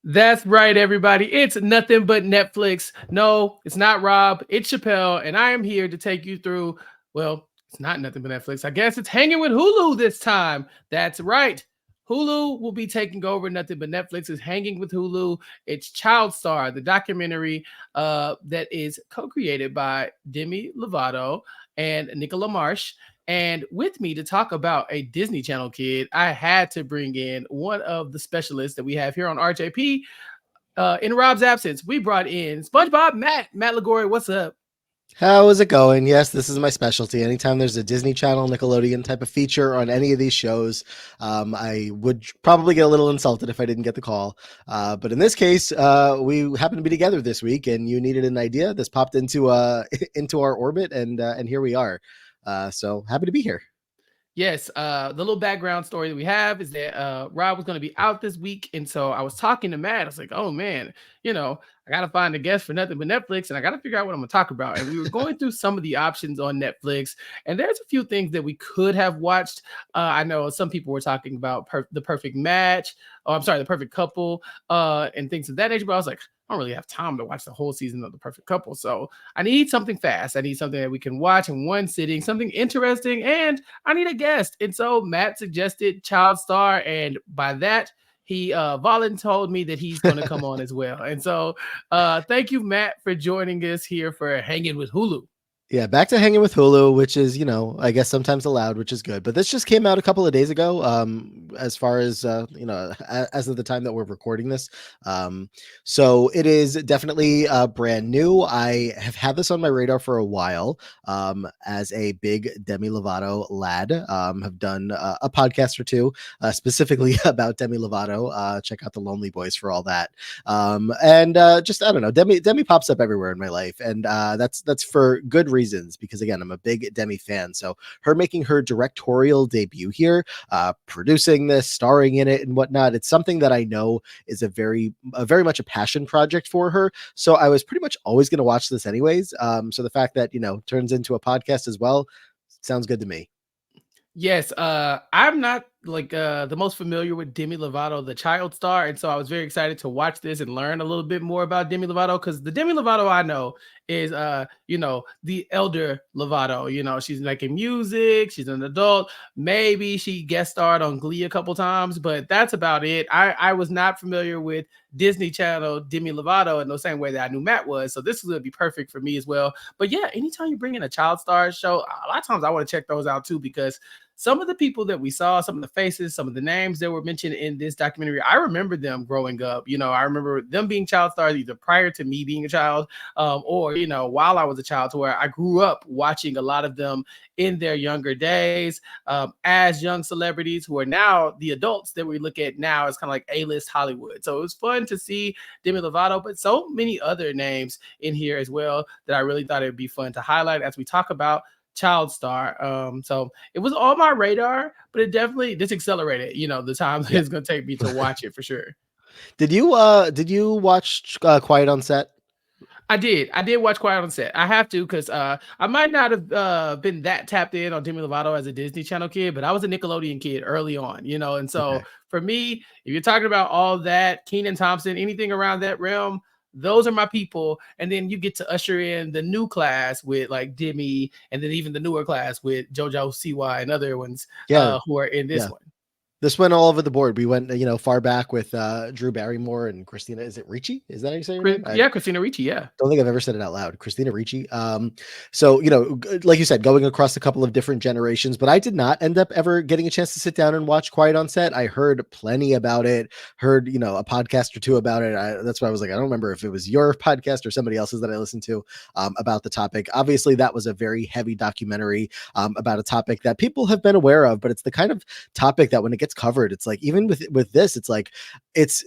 That's right, everybody. It's nothing but Netflix. No, it's not Rob. It's Chappell, and I am here to take you through. Well, it's not nothing but Netflix. I guess it's hanging with Hulu this time. That's right. Hulu will be taking over. Nothing but Netflix is hanging with Hulu. It's Child Star, the documentary that is co-created by Demi Lovato and Nicola Marsh. And with me to talk about a Disney Channel kid, I had to bring in one of the specialists that we have here on RJP. In Rob's absence, we brought in SpongeBob Matt Liguori. What's up? How is it going? Yes, this is my specialty. Anytime there's a Disney Channel, Nickelodeon type of feature on any of these shows, I would probably get a little insulted if I didn't get the call. But in this case, we happen to be together this week, and you needed an idea. This popped into into our orbit, and here we are. So happy to be here. Yes, the little background story that we have is that Rob was going to be out this week, and so I was talking to Matt. I was like, "Oh man, I got to find a guest for nothing but Netflix, and I got to figure out what I'm going to talk about." And we were going through some of the options on Netflix, and there's a few things that we could have watched. I know some people were talking about the perfect match. Oh, I'm sorry, the perfect couple, and things of that nature. But I was like, I don't really have time to watch the whole season of The Perfect Couple. So I need something fast. I need something that we can watch in one sitting, something interesting, and I need a guest. And so Matt suggested Child Star, and by that, he volunteered me that he's going to come on as well. And so thank you, Matt, for joining us here for Hanging with Hulu. Yeah, back to hanging with Hulu, which is, I guess sometimes allowed, which is good. But this just came out a couple of days ago. As far as as of the time that we're recording this, so it is definitely brand new. I have had this on my radar for a while. As a big Demi Lovato lad, have done a podcast or two, specifically about Demi Lovato. Check out the Lonely Boys for all that. And just I don't know, Demi pops up everywhere in my life, and that's for good reasons, because again, I'm a big Demi fan. So her making her directorial debut here, producing this, starring in it and whatnot, it's something that I know is a very much a passion project for her. So I was pretty much always going to watch this anyways. So the fact that, turns into a podcast as well, sounds good to me. Yes, I'm not like the most familiar with Demi Lovato, the child star, and so I was very excited to watch this and learn a little bit more about Demi Lovato, because the Demi Lovato I know is the elder Lovato. She's making music, she's an adult. Maybe she guest starred on Glee a couple times, but that's about it. I was not familiar with Disney Channel Demi Lovato in the same way that I knew Matt was, so this is going to be perfect for me as well. But yeah, anytime you bring in a child star show, a lot of times I want to check those out too, because some of the people that we saw, some of the faces, some of the names that were mentioned in this documentary, I remember them growing up. I remember them being child stars either prior to me being a child, or while I was a child, to where I grew up watching a lot of them in their younger days, as young celebrities who are now the adults that we look at now as kind of like A-list Hollywood. So it was fun to see Demi Lovato, but so many other names in here as well that I really thought it would be fun to highlight as we talk about child star. So it was on my radar, but it definitely just accelerated, the time Yeah. it's going to take me to watch it for sure. Did you watch Quiet on Set? I did watch Quiet on Set. I have to, because I might not have been that tapped in on Demi Lovato as a Disney Channel kid, but I was a Nickelodeon kid early on, and so Okay. for me, if you're talking about all that, Keenan Thompson, anything around that realm, those are my people. And then you get to usher in the new class with like Demi, and then even the newer class with JoJo Siwa and other ones Yeah. who are in this Yeah. one. This went all over the board. We went, far back with Drew Barrymore and Christina. Is it Ricci? Is that how you say your name? Yeah, Christina Ricci, yeah. Don't think I've ever said it out loud. Christina Ricci. So, like you said, going across a couple of different generations, but I did not end up ever getting a chance to sit down and watch Quiet on Set. I heard plenty about it, heard, a podcast or two about it. That's why I was like, I don't remember if it was your podcast or somebody else's that I listened to about the topic. Obviously, that was a very heavy documentary about a topic that people have been aware of, but it's the kind of topic that when it gets covered, it's like, even with this, it's like, it's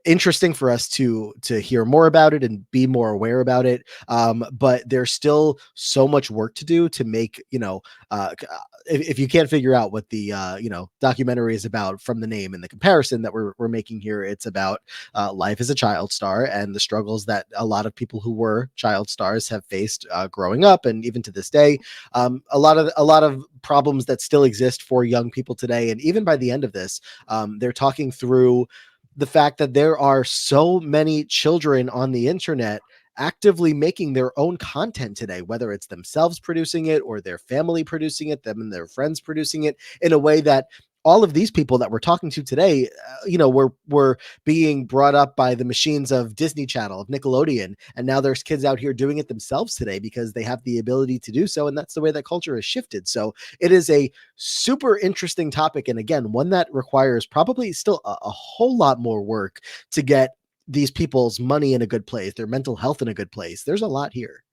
interesting for us to hear more about it and be more aware about it, but there's still so much work to do to make if you can't figure out what the documentary is about from the name and the comparison that we're making here, it's about life as a child star and the struggles that a lot of people who were child stars have faced growing up, and even to this day, a lot of problems that still exist for young people today. And even by the end of this, they're talking through the fact that there are so many children on the internet actively making their own content today, whether it's themselves producing it or their family producing it, them and their friends producing it, in a way that all of these people that we're talking to today, were being brought up by the machines of Disney Channel, of Nickelodeon, and now there's kids out here doing it themselves today because they have the ability to do so, and that's the way that culture has shifted. So it is a super interesting topic, and again, one that requires probably still a whole lot more work to get these people's money in a good place, their mental health in a good place. There's a lot here.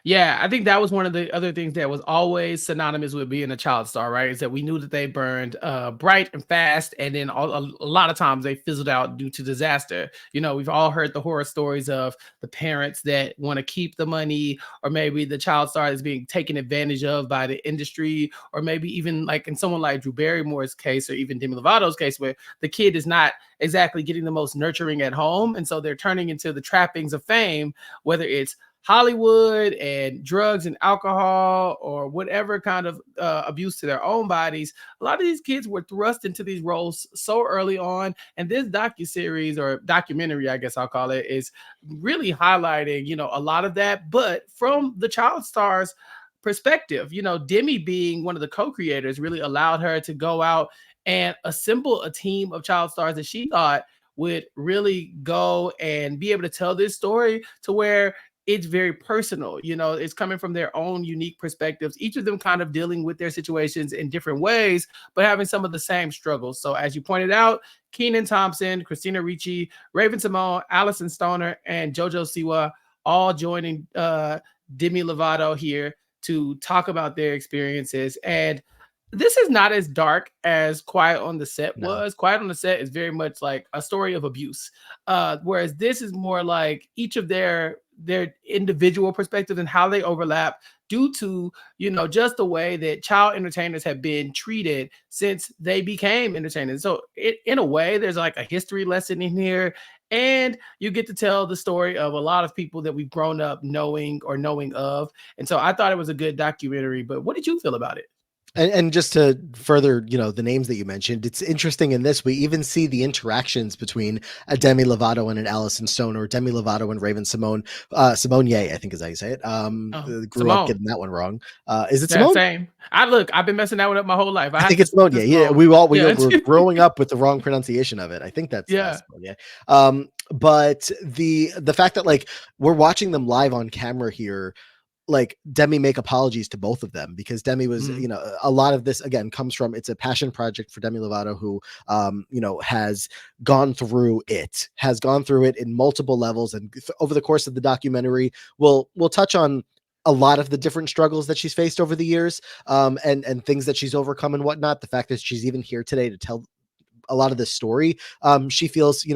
Yeah, I think that was one of the other things that was always synonymous with being a child star, right? Is that we knew that they burned bright and fast, and then a lot of times they fizzled out due to disaster. You know, we've all heard the horror stories of the parents that want to keep the money, or maybe the child star is being taken advantage of by the industry, or maybe even like in someone like Drew Barrymore's case, or even Demi Lovato's case, where the kid is not exactly getting the most nurturing at home, and so they're turning into the trappings of fame, whether it's Hollywood and drugs and alcohol or whatever kind of abuse to their own bodies. A lot of these kids were thrust into these roles so early on, and this docuseries or documentary, I guess I'll call it, is really highlighting, you know, a lot of that, but from the child stars perspective. You know, Demi being one of the co-creators really allowed her to go out and assemble a team of child stars that she thought would really go and be able to tell this story to where it's very personal. You know, it's coming from their own unique perspectives, each of them kind of dealing with their situations in different ways, but having some of the same struggles. So, as you pointed out, Kenan Thompson, Christina Ricci, Raven-Symoné, Alyson Stoner, and JoJo Siwa all joining Demi Lovato here to talk about their experiences. And this is not as dark as Quiet on the Set No. was. Quiet on the Set is very much like a story of abuse, whereas this is more like each of their individual perspectives and how they overlap due to, you know, just the way that child entertainers have been treated since they became entertainers. So in a way, there's like a history lesson in here, and you get to tell the story of a lot of people that we've grown up knowing or knowing of. And so I thought it was a good documentary. But what did you feel about it? And just to further, the names that you mentioned, it's interesting in this, we even see the interactions between a Demi Lovato and an Alyson Stone, or Demi Lovato and Raven-Symoné, Simone, I think is how you say it. Grew up Simone. getting that one wrong. Is it Yeah, Simone? same. I've been messing that one up my whole life. I I have think to it's Simone. say Yeah. Simone. We Yeah. were growing up with the wrong pronunciation of it. I think that's Yeah. Simone. Yeah. But the fact that like we're watching them live on camera here, like Demi make apologies to both of them, because Demi was, Mhm. a lot of this again comes from, it's a passion project for Demi Lovato, who, has has gone through it in multiple levels. And over the course of the documentary, we'll touch on a lot of the different struggles that she's faced over the years, and things that she's overcome and whatnot. The fact that she's even here today to tell a lot of this story, she feels,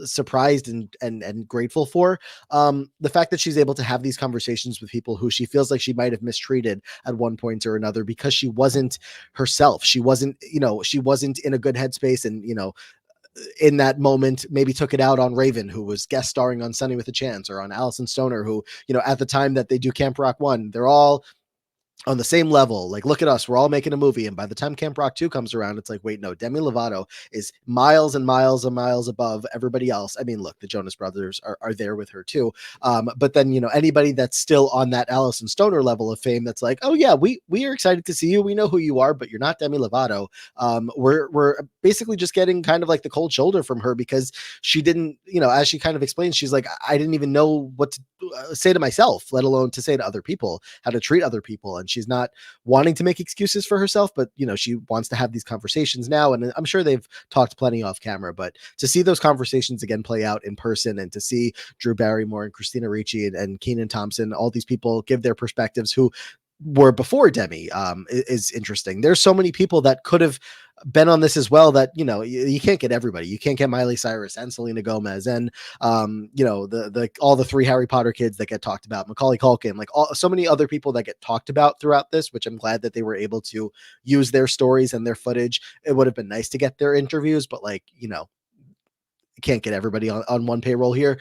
surprised and grateful for. The fact that she's able to have these conversations with people who she feels like she might have mistreated at one point or another, because she wasn't herself. She wasn't in a good headspace, and in that moment maybe took it out on Raven, who was guest starring on Sunny with a Chance, or on Alyson Stoner, who, at the time that they do Camp Rock 1, they're all on the same level. Like, look at us, we're all making a movie. And by the time Camp Rock 2 comes around, it's like, wait, no, Demi Lovato is miles and miles and miles above everybody else. I mean, look, the Jonas Brothers are there with her too. But then, anybody that's still on that Alyson Stoner level of fame, that's like, oh yeah, we are excited to see you. We know who you are, but you're not Demi Lovato. We're basically just getting kind of like the cold shoulder from her, because she didn't, as she kind of explains, she's like, I didn't even know what to say to myself, let alone to say to other people, how to treat other people. And she's not wanting to make excuses for herself, but she wants to have these conversations now. And I'm sure they've talked plenty off camera, but to see those conversations again play out in person, and to see Drew Barrymore and Christina Ricci and Keenan Thompson, all these people give their perspectives who were before Demi, is interesting. There's so many people that could have been on this as well, that you can't get everybody. You can't get Miley Cyrus and Selena Gomez, and the all the 3 Harry Potter kids that get talked about, Macaulay Culkin, like so many other people that get talked about throughout this, which I'm glad that they were able to use their stories and their footage. It would have been nice to get their interviews, but you can't get everybody on one payroll here.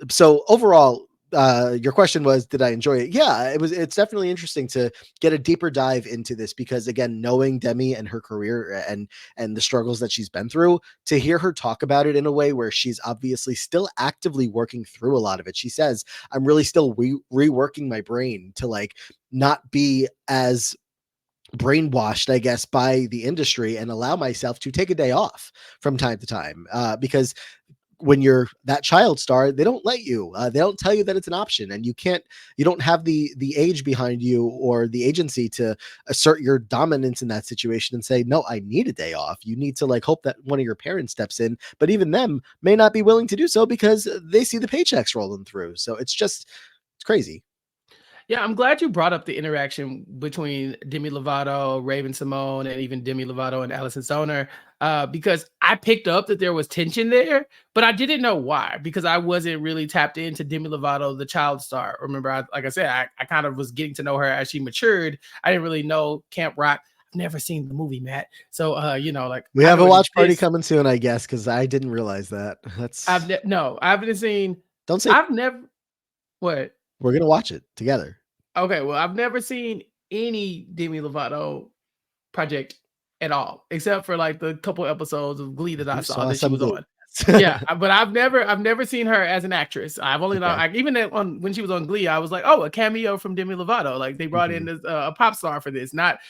So overall, your question was, did I enjoy it? Yeah, it's definitely interesting to get a deeper dive into this, because again, knowing Demi and her career and the struggles that she's been through, to hear her talk about it in a way where she's obviously still actively working through a lot of it. She says, I'm really still reworking my brain to like not be as brainwashed, I guess, by the industry, and allow myself to take a day off from time to time, because when you're that child star, they don't let you. They don't tell you that it's an option, and you don't have the age behind you or the agency to assert your dominance in that situation and say, no, I need a day off. You need to like hope that one of your parents steps in, but even them may not be willing to do so because they see the paychecks rolling through. So it's crazy. Yeah, I'm glad you brought up the interaction between Demi Lovato, Raven-Symoné, and even Demi Lovato and Alyson Stoner, because I picked up that there was tension there, but I didn't know why, because I wasn't really tapped into Demi Lovato, the child star. Remember, like I said, I kind of was getting to know her as she matured. I didn't really know Camp Rock. I've never seen the movie, Matt. So, like We I have know a it watch party exists. coming soon, I guess, because I didn't realize that. No, I haven't seen. Don't say I've never. What? we're gonna watch it together. Okay, well, I've never seen any Demi Lovato project at all, except for like the couple episodes of Glee that I You saw saw that she some was Glee. on. Yeah, but I've never seen her as an actress. I've only Okay. even when she was on Glee, I was like, oh, a cameo from Demi Lovato. Like they brought in Mhm. this a pop star for this, not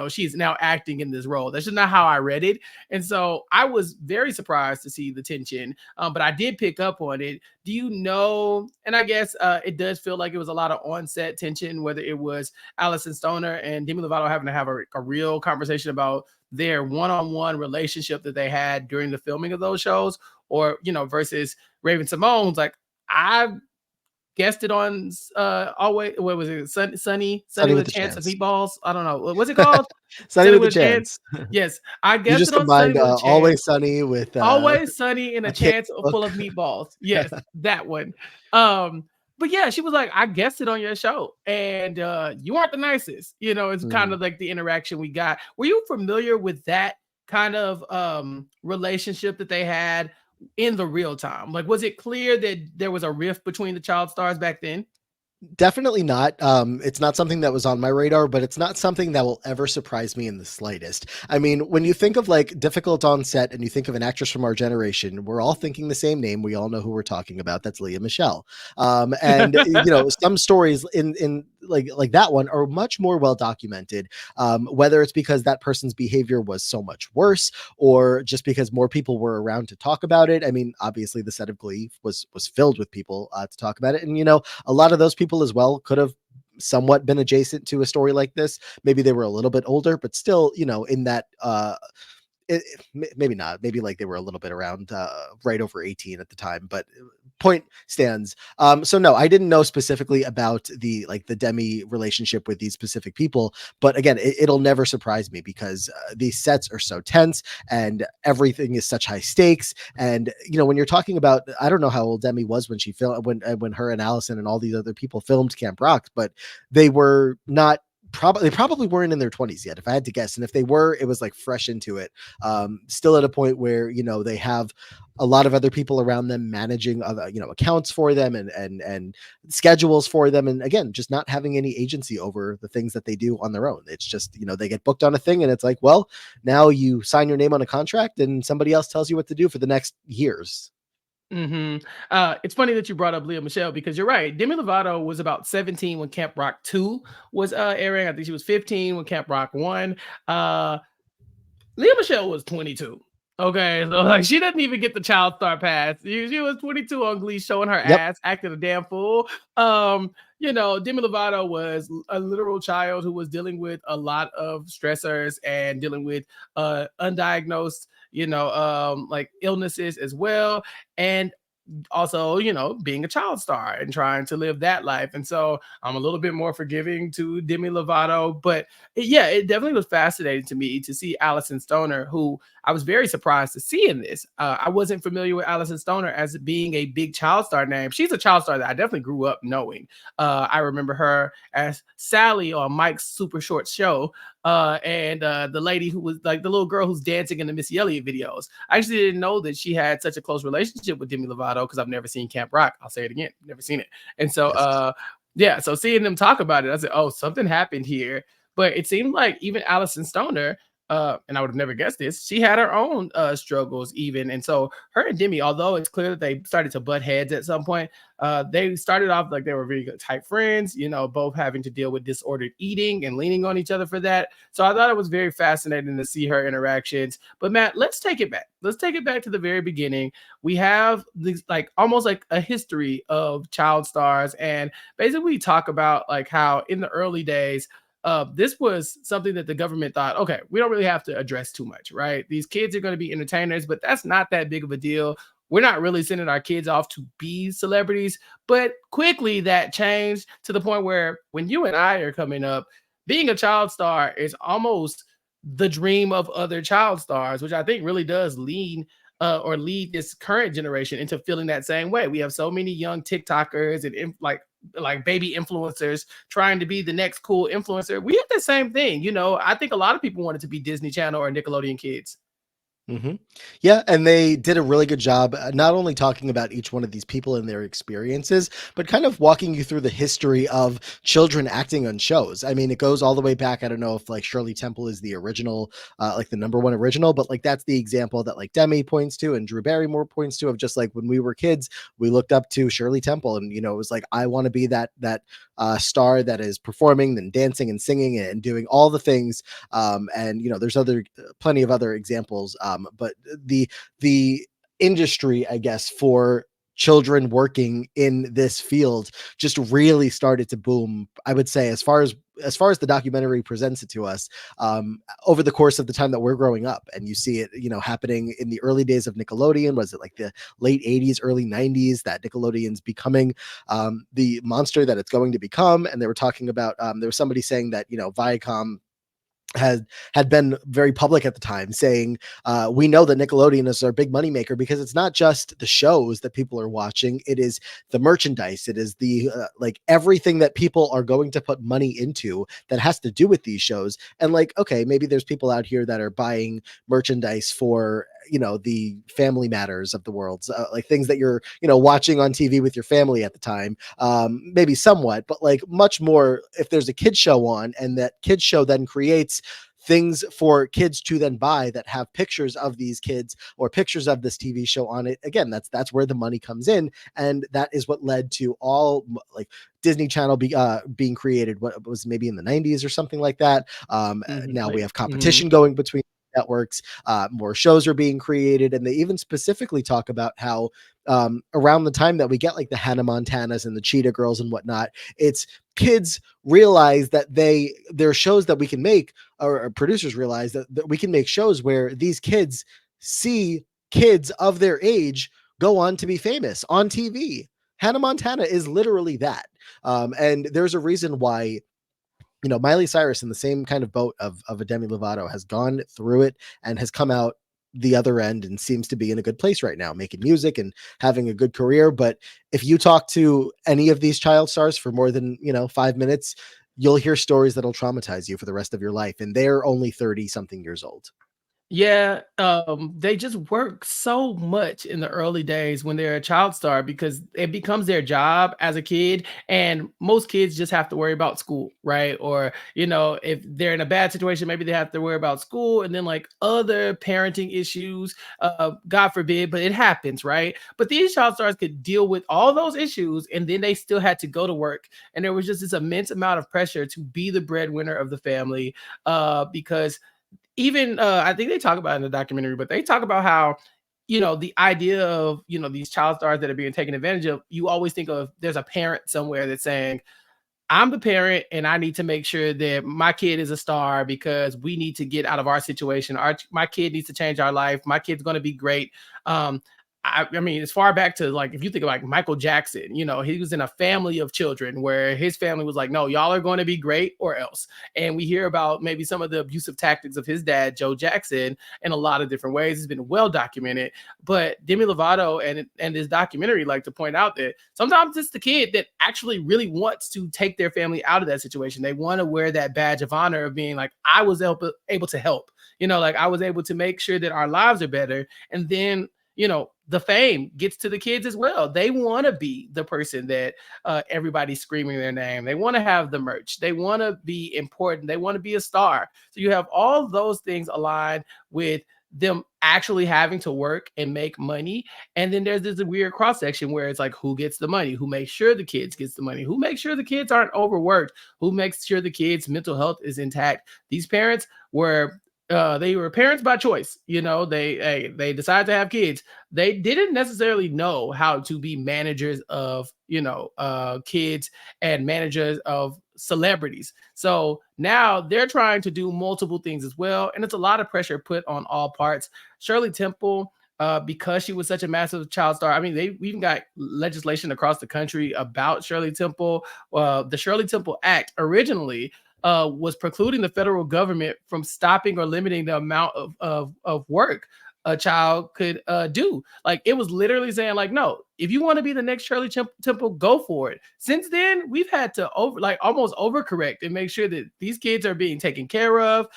she's now acting in this role. That's just not how I read it, and so I was very surprised to see the tension. But I did pick up on it. Do you know? And I guess it does feel like it was a lot of on-set tension, whether it was Alyson Stoner and Demi Lovato having to have a real conversation about their one-on-one relationship that they had during the filming of those shows, or versus Raven-Symoné's like, I guessed it on always, what was it, Sunny Sunny with with a the Chance of Chance. Meatballs. I don't know, what's it called? Sunny Sunny with the with a Chance. Chance. Yes, I You guessed just it on Sunny combined with a Always Chance. Sunny with Always Sunny in a I can't Chance look. full of meatballs. Yes, that one. Um, but yeah, she was like, I guessed it on your show, and you aren't the nicest. It's kind Mhm. of like the interaction we got. Were you familiar with that kind of relationship that they had in the real time? Like, was it clear that there was a rift between the child stars back then? Definitely not. It's not something that was on my radar, but it's not something that will ever surprise me in the slightest. I mean, when you think of like difficult on set and you think of an actress from our generation, we're all thinking the same name. We all know who we're talking about. That's Leah Michelle. And some stories in like that one are much more well documented. Whether it's because that person's behavior was so much worse, or just because more people were around to talk about it. I mean, obviously, the set of Glee was filled with people to talk about it, and a lot of those people as well could have somewhat been adjacent to a story like this. Maybe they were a little bit older, but still, in that maybe not. Maybe like they were a little bit around right over 18 at the time, but point stands. So no, I didn't know specifically about the Demi relationship with these specific people, but again, it'll never surprise me because these sets are so tense and everything is such high stakes. And when you're talking about, I don't know how old Demi was when she filmed, when her and Alyson and all these other people filmed Camp Rock, but they were not they probably weren't in their 20s yet, if I had to guess. And if they were, it was like fresh into it. Still at a point where they have a lot of other people around them managing other accounts for them and schedules for them, and again, just not having any agency over the things that they do on their own. It's just they get booked on a thing, and it's like, well, now you sign your name on a contract and somebody else tells you what to do for the next years. It's funny that you brought up Leah Michelle, because you're right. Demi Lovato was about 17 when Camp Rock 2 was airing. I think she was 15 when Camp Rock 1. Uh, Leah Michelle was 22. Okay, so like she doesn't even get the child star pass. She was 22 on Glee, showing her Yep. ass, acting a damn fool. Demi Lovato was a literal child who was dealing with a lot of stressors and dealing with undiagnosed, like illnesses as well. And also, being a child star and trying to live that life. And so I'm a little bit more forgiving to Demi Lovato. But yeah, it definitely was fascinating to me to see Alyson Stoner, who I was very surprised to see in this. I wasn't familiar with Alyson Stoner as being a big child star name. She's a child star that I definitely grew up knowing. I remember her as Sally on Mike's Super Short Show, and the lady who was like the little girl who's dancing in the Missy Elliott videos. I actually didn't know that she had such a close relationship with Demi Lovato because I've never seen Camp Rock. I'll say it again, never seen it. And so, Yes. yeah, so seeing them talk about it, I said, oh, something happened here. But it seemed like even Alyson Stoner, and I would have never guessed this, she had her own struggles even. And so her and Demi, although it's clear that they started to butt heads at some point, they started off like they were very good tight friends, you know, both having to deal with disordered eating and leaning on each other for that. So I thought it was very fascinating to see her interactions. But Matt, let's take it back. Let's take it back to the very beginning. We have these like almost like a history of child stars, and basically we talk about like how in the early days, this was something that the government thought, okay, we don't really have to address too much, right? These kids are going to be entertainers, but that's not that big of a deal. We're not really sending our kids off to be celebrities. But quickly that changed to the point where when you and I are coming up, being a child star is almost the dream of other child stars, which I think really does lean or lead this current generation into feeling that same way. We have so many young TikTokers and like baby influencers trying to be the next cool influencer. We have the same thing, you know. I think a lot of people wanted to be Disney Channel or Nickelodeon kids. Mhm. Yeah, and they did a really good job, not only talking about each one of these people and their experiences, but kind of walking you through the history of children acting on shows. I mean, it goes all the way back. I don't know if like Shirley Temple is the original, like the number one original, but like that's the example that like Demi points to and Drew Barrymore points to of just like when we were kids, we looked up to Shirley Temple, and you know, it was like I want to be that star that is performing and dancing and singing and doing all the things. And you know, there's other plenty of other examples. But the industry, I guess, for children working in this field just really started to boom. I would say, as far as the documentary presents it to us, over the course of the time that we're growing up, and you see it, you know, happening in the early days of Nickelodeon. Was it like the late 80s, early 90s that Nickelodeon's becoming the monster that it's going to become? And they were talking about, there was somebody saying that, you know, Viacom had been very public at the time saying, we know that Nickelodeon is our big moneymaker because it's not just the shows that people are watching, it is the merchandise, it is the like everything that people are going to put money into that has to do with these shows. And like, okay, maybe there's people out here that are buying merchandise for, you know, the Family Matters of the world, like things that you're, you know, watching on TV with your family at the time, maybe somewhat, but like much more if there's a kid show on and that kid show then creates things for kids to then buy that have pictures of these kids or pictures of this TV show on it. Again, that's where the money comes in, and that is what led to all like Disney Channel being created. What was maybe in the 90s or something like that. Now we have competition going between networks, more shows are being created, and they even specifically talk about how around the time that we get like the Hannah Montanas and the Cheetah Girls and whatnot, it's kids realize that there are shows that we can make, or producers realize that we can make shows where these kids see kids of their age go on to be famous on TV. Hannah Montana is literally that. And there's a reason why, you know, Miley Cyrus in the same kind of boat of a Demi Lovato has gone through it and has come out the other end and seems to be in a good place right now, making music and having a good career. But if you talk to any of these child stars for more than, you know, 5 minutes, you'll hear stories that'll traumatize you for the rest of your life. And they're only 30 something years old. Yeah, they just work so much in the early days when they're a child star because it becomes their job as a kid, and most kids just have to worry about school, right? Or, you know, if they're in a bad situation, maybe they have to worry about school and then like other parenting issues, God forbid, but it happens, right? But these child stars could deal with all those issues and then they still had to go to work. And there was just this immense amount of pressure to be the breadwinner of the family, because even I think they talk about it in the documentary, but they talk about how, you know, the idea of, you know, these child stars that are being taken advantage of, you always think of there's a parent somewhere that's saying, I'm the parent and I need to make sure that my kid is a star because we need to get out of our situation. My kid needs to change our life. My kid's going to be great. Um, I mean, as far back to like, if you think of like Michael Jackson, you know, he was in a family of children where his family was like, no, y'all are going to be great or else. And we hear about maybe some of the abusive tactics of his dad, Joe Jackson, in a lot of different ways. It's been well documented. But Demi Lovato and this documentary like to point out that sometimes it's the kid that actually really wants to take their family out of that situation. They want to wear that badge of honor of being like, I was able to help. You know, like I was able to make sure that our lives are better. And then, you know, the fame gets to the kids as well. They want to be the person that everybody's screaming their name. They want to have the merch. They want to be important. They want to be a star. So you have all those things aligned with them actually having to work and make money. And then there's this weird cross section where it's like, who gets the money? Who makes sure the kids gets the money? Who makes sure the kids aren't overworked? Who makes sure the kids' mental health is intact? These parents were they were parents by choice. You know, they decided to have kids. They didn't necessarily know how to be managers of, you know, kids and managers of celebrities. So now they're trying to do multiple things as well, and it's a lot of pressure put on all parts. Shirley Temple, because she was such a massive child star. I mean, they we even got legislation across the country about Shirley Temple. The Shirley Temple Act originally was precluding the federal government from stopping or limiting the amount of work a child could do. Like it was literally saying, like, no, if you want to be the next Shirley Temple, go for it. Since then, we've had to almost overcorrect and make sure that these kids are being taken care of.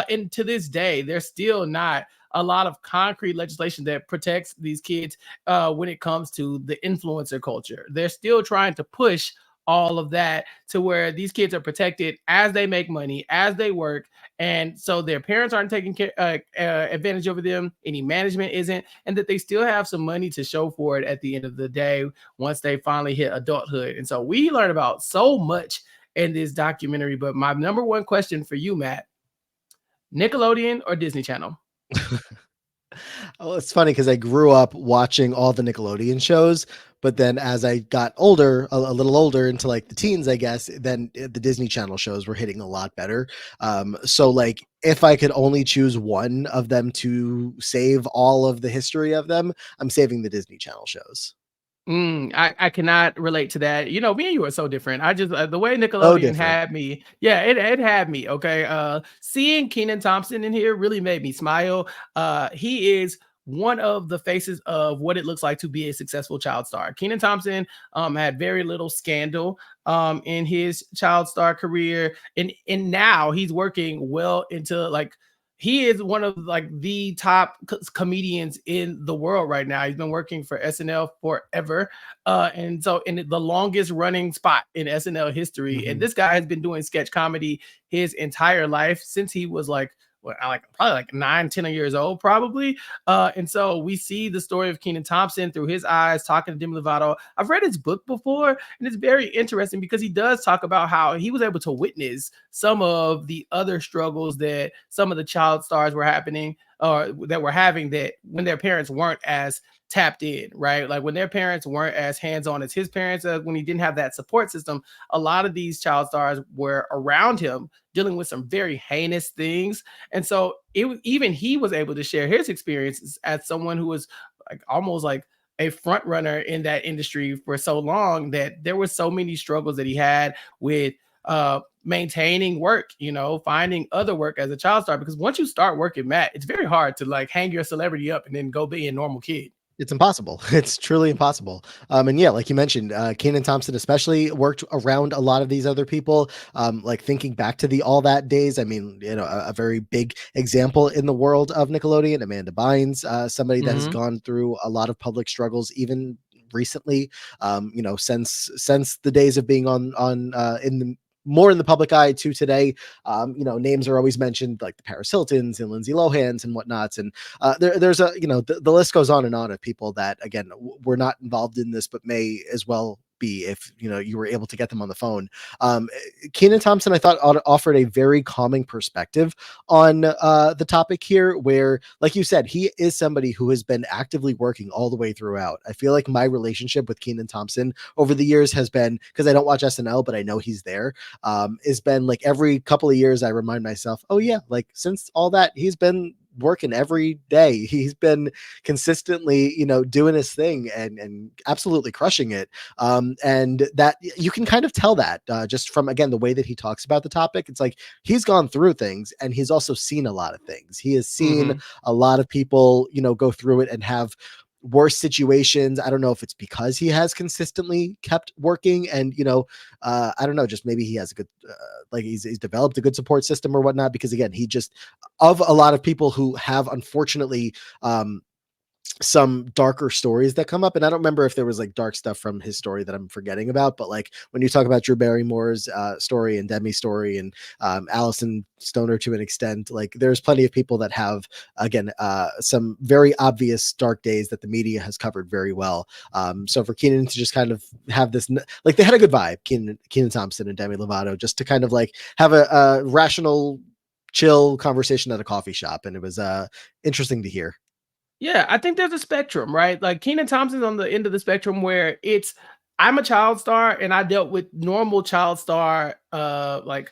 And to this day, there's still not a lot of concrete legislation that protects these kids when it comes to the influencer culture. They're still trying to push all of that to where these kids are protected as they make money, as they work, and so their parents aren't taking advantage over them. Any management isn't, and that they still have some money to show for it at the end of the day once they finally hit adulthood. And so we learn about so much in this documentary. But my number one question for you, Matt: Nickelodeon or Disney Channel? Oh, it's funny because I grew up watching all the Nickelodeon shows, but then as I got older, a little older into like the teens, I guess, then the Disney Channel shows were hitting a lot better. So like if I could only choose one of them to save all of the history of them, I'm saving the Disney Channel shows. I cannot relate to that. You know, me and you are so different. I just the way So Nickelodeon different. had me, yeah, it had me. Okay, seeing Keenan Thompson in here really made me smile. He is one of the faces of what it looks like to be a successful child star. Keenan Thompson had very little scandal in his child star career, and now he's working well into like he is one of like the top comedians in the world right now. He's been working for SNL forever, and so in the longest running spot in SNL history. And Mhm. this guy has been doing sketch comedy his entire life since he was like what, like probably like 9, 10 years old, probably. And so we see the story of Keenan Thompson through his eyes, talking to Demi Lovato. I've read his book before, and it's very interesting because he does talk about how he was able to witness some of the other struggles that some of the child stars were happening or that were having that when their parents weren't as tapped in, right? Like when their parents weren't as hands-on as his parents, when he didn't have that support system, a lot of these child stars were around him dealing with some very heinous things. And so even he was able to share his experiences as someone who was like almost like a front runner in that industry for so long that there were so many struggles that he had with maintaining work, you know, finding other work as a child star. Because once you start working, Matt, it's very hard to like hang your celebrity up and then go be a normal kid. It's impossible. It's truly impossible. And yeah, like you mentioned, Kenan Thompson especially worked around a lot of these other people. Like thinking back to the All That days, I mean, you know, a very big example in the world of Nickelodeon, Amanda Bynes, somebody that has Mhm. gone through a lot of public struggles, even recently. You know, since the days of being on in the more in the public eye to today. You know, names are always mentioned like the Paris Hiltons and Lindsay Lohans and whatnots, and there's a you know the list goes on and on of people that again were not involved in this but may as well be if you know you were able to get them on the phone. Kenan Thompson I thought offered a very calming perspective on the topic here, where like you said he is somebody who has been actively working all the way throughout. I feel like my relationship with Kenan Thompson over the years has been, because I don't watch SNL but I know he's there, has been like every couple of years I remind myself, oh yeah, like since All That he's been working every day. He's been consistently, doing his thing and absolutely crushing it. And that you can kind of tell that just from, again, the way that he talks about the topic. It's like he's gone through things and he's also seen a lot of things. He has seen Mhm. a lot of people, go through it and have worse situations. I don't know if it's because he has consistently kept working and, I don't know, just maybe he has a good, like he's developed a good support system or whatnot, because again, he just, of a lot of people who have unfortunately, some darker stories that come up. And I don't remember if there was like dark stuff from his story that I'm forgetting about, but like when you talk about Drew Barrymore's story and Demi's story and Alyson Stoner to an extent, like there's plenty of people that have, again, some very obvious dark days that the media has covered very well. So for Keenan to just kind of have this, like they had a good vibe, Keenan Thompson and Demi Lovato, just to kind of like have a rational, chill conversation at a coffee shop. And it was interesting to hear. Yeah, I think there's a spectrum, right? Like Keenan Thompson's on the end of the spectrum where it's I'm a child star and I dealt with normal child star like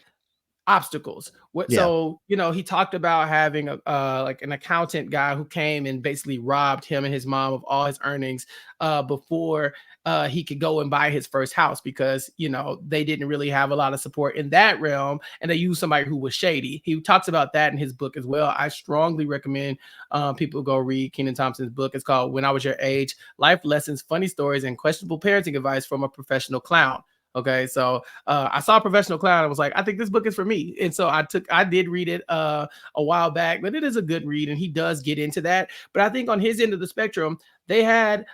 obstacles. What Yeah. so, he talked about having a like an accountant guy who came and basically robbed him and his mom of all his earnings before he could go and buy his first house because, they didn't really have a lot of support in that realm and they used somebody who was shady. He talks about that in his book as well. I strongly recommend people go read Kenan Thompson's book. It's called When I Was Your Age: Life Lessons, Funny Stories, and Questionable Parenting Advice from a Professional Clown. Okay, so I saw Professional Clown. I was like, I think this book is for me, and so I did read it a while back, but it is a good read, and he does get into that. But I think on his end of the spectrum, they had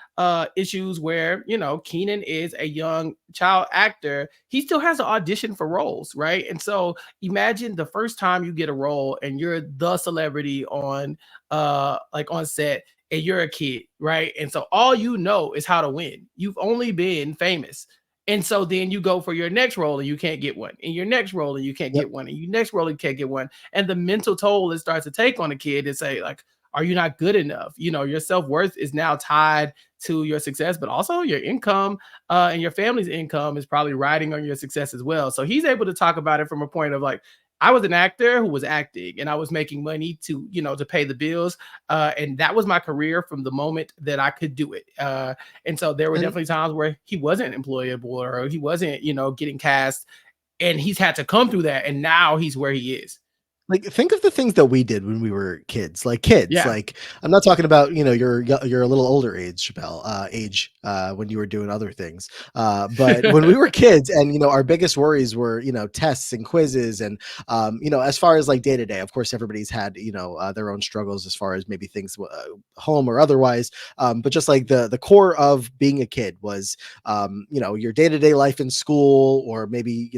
issues where Keenan is a young child actor. He still has to audition for roles, right? And so imagine the first time you get a role and you're the celebrity on like on set and you're a kid, right? And so all you know is how to win. You've only been famous. And so then you go for your next role and you can't get one, and your next role and you can't Yep. get one, and your next role you can't get one. And the mental toll it starts to take on a kid is say, like, are you not good enough? Your self-worth is now tied to your success, but also your income and your family's income is probably riding on your success as well. So he's able to talk about it from a point of like, I was an actor who was acting and I was making money to pay the bills. And that was my career from the moment that I could do it. And so there were And definitely times where he wasn't employable or he wasn't, getting cast, and he's had to come through that. And now he's where he is. like, think of the things that we did when we were kids. Like kids, Yeah. like I'm not talking about your a little older age, Chappelle, when you were doing other things. But when we were kids, and our biggest worries were tests and quizzes, and as far as like day to day. Of course, everybody's had their own struggles as far as maybe things home or otherwise. But just like the core of being a kid was your day to day life in school, or maybe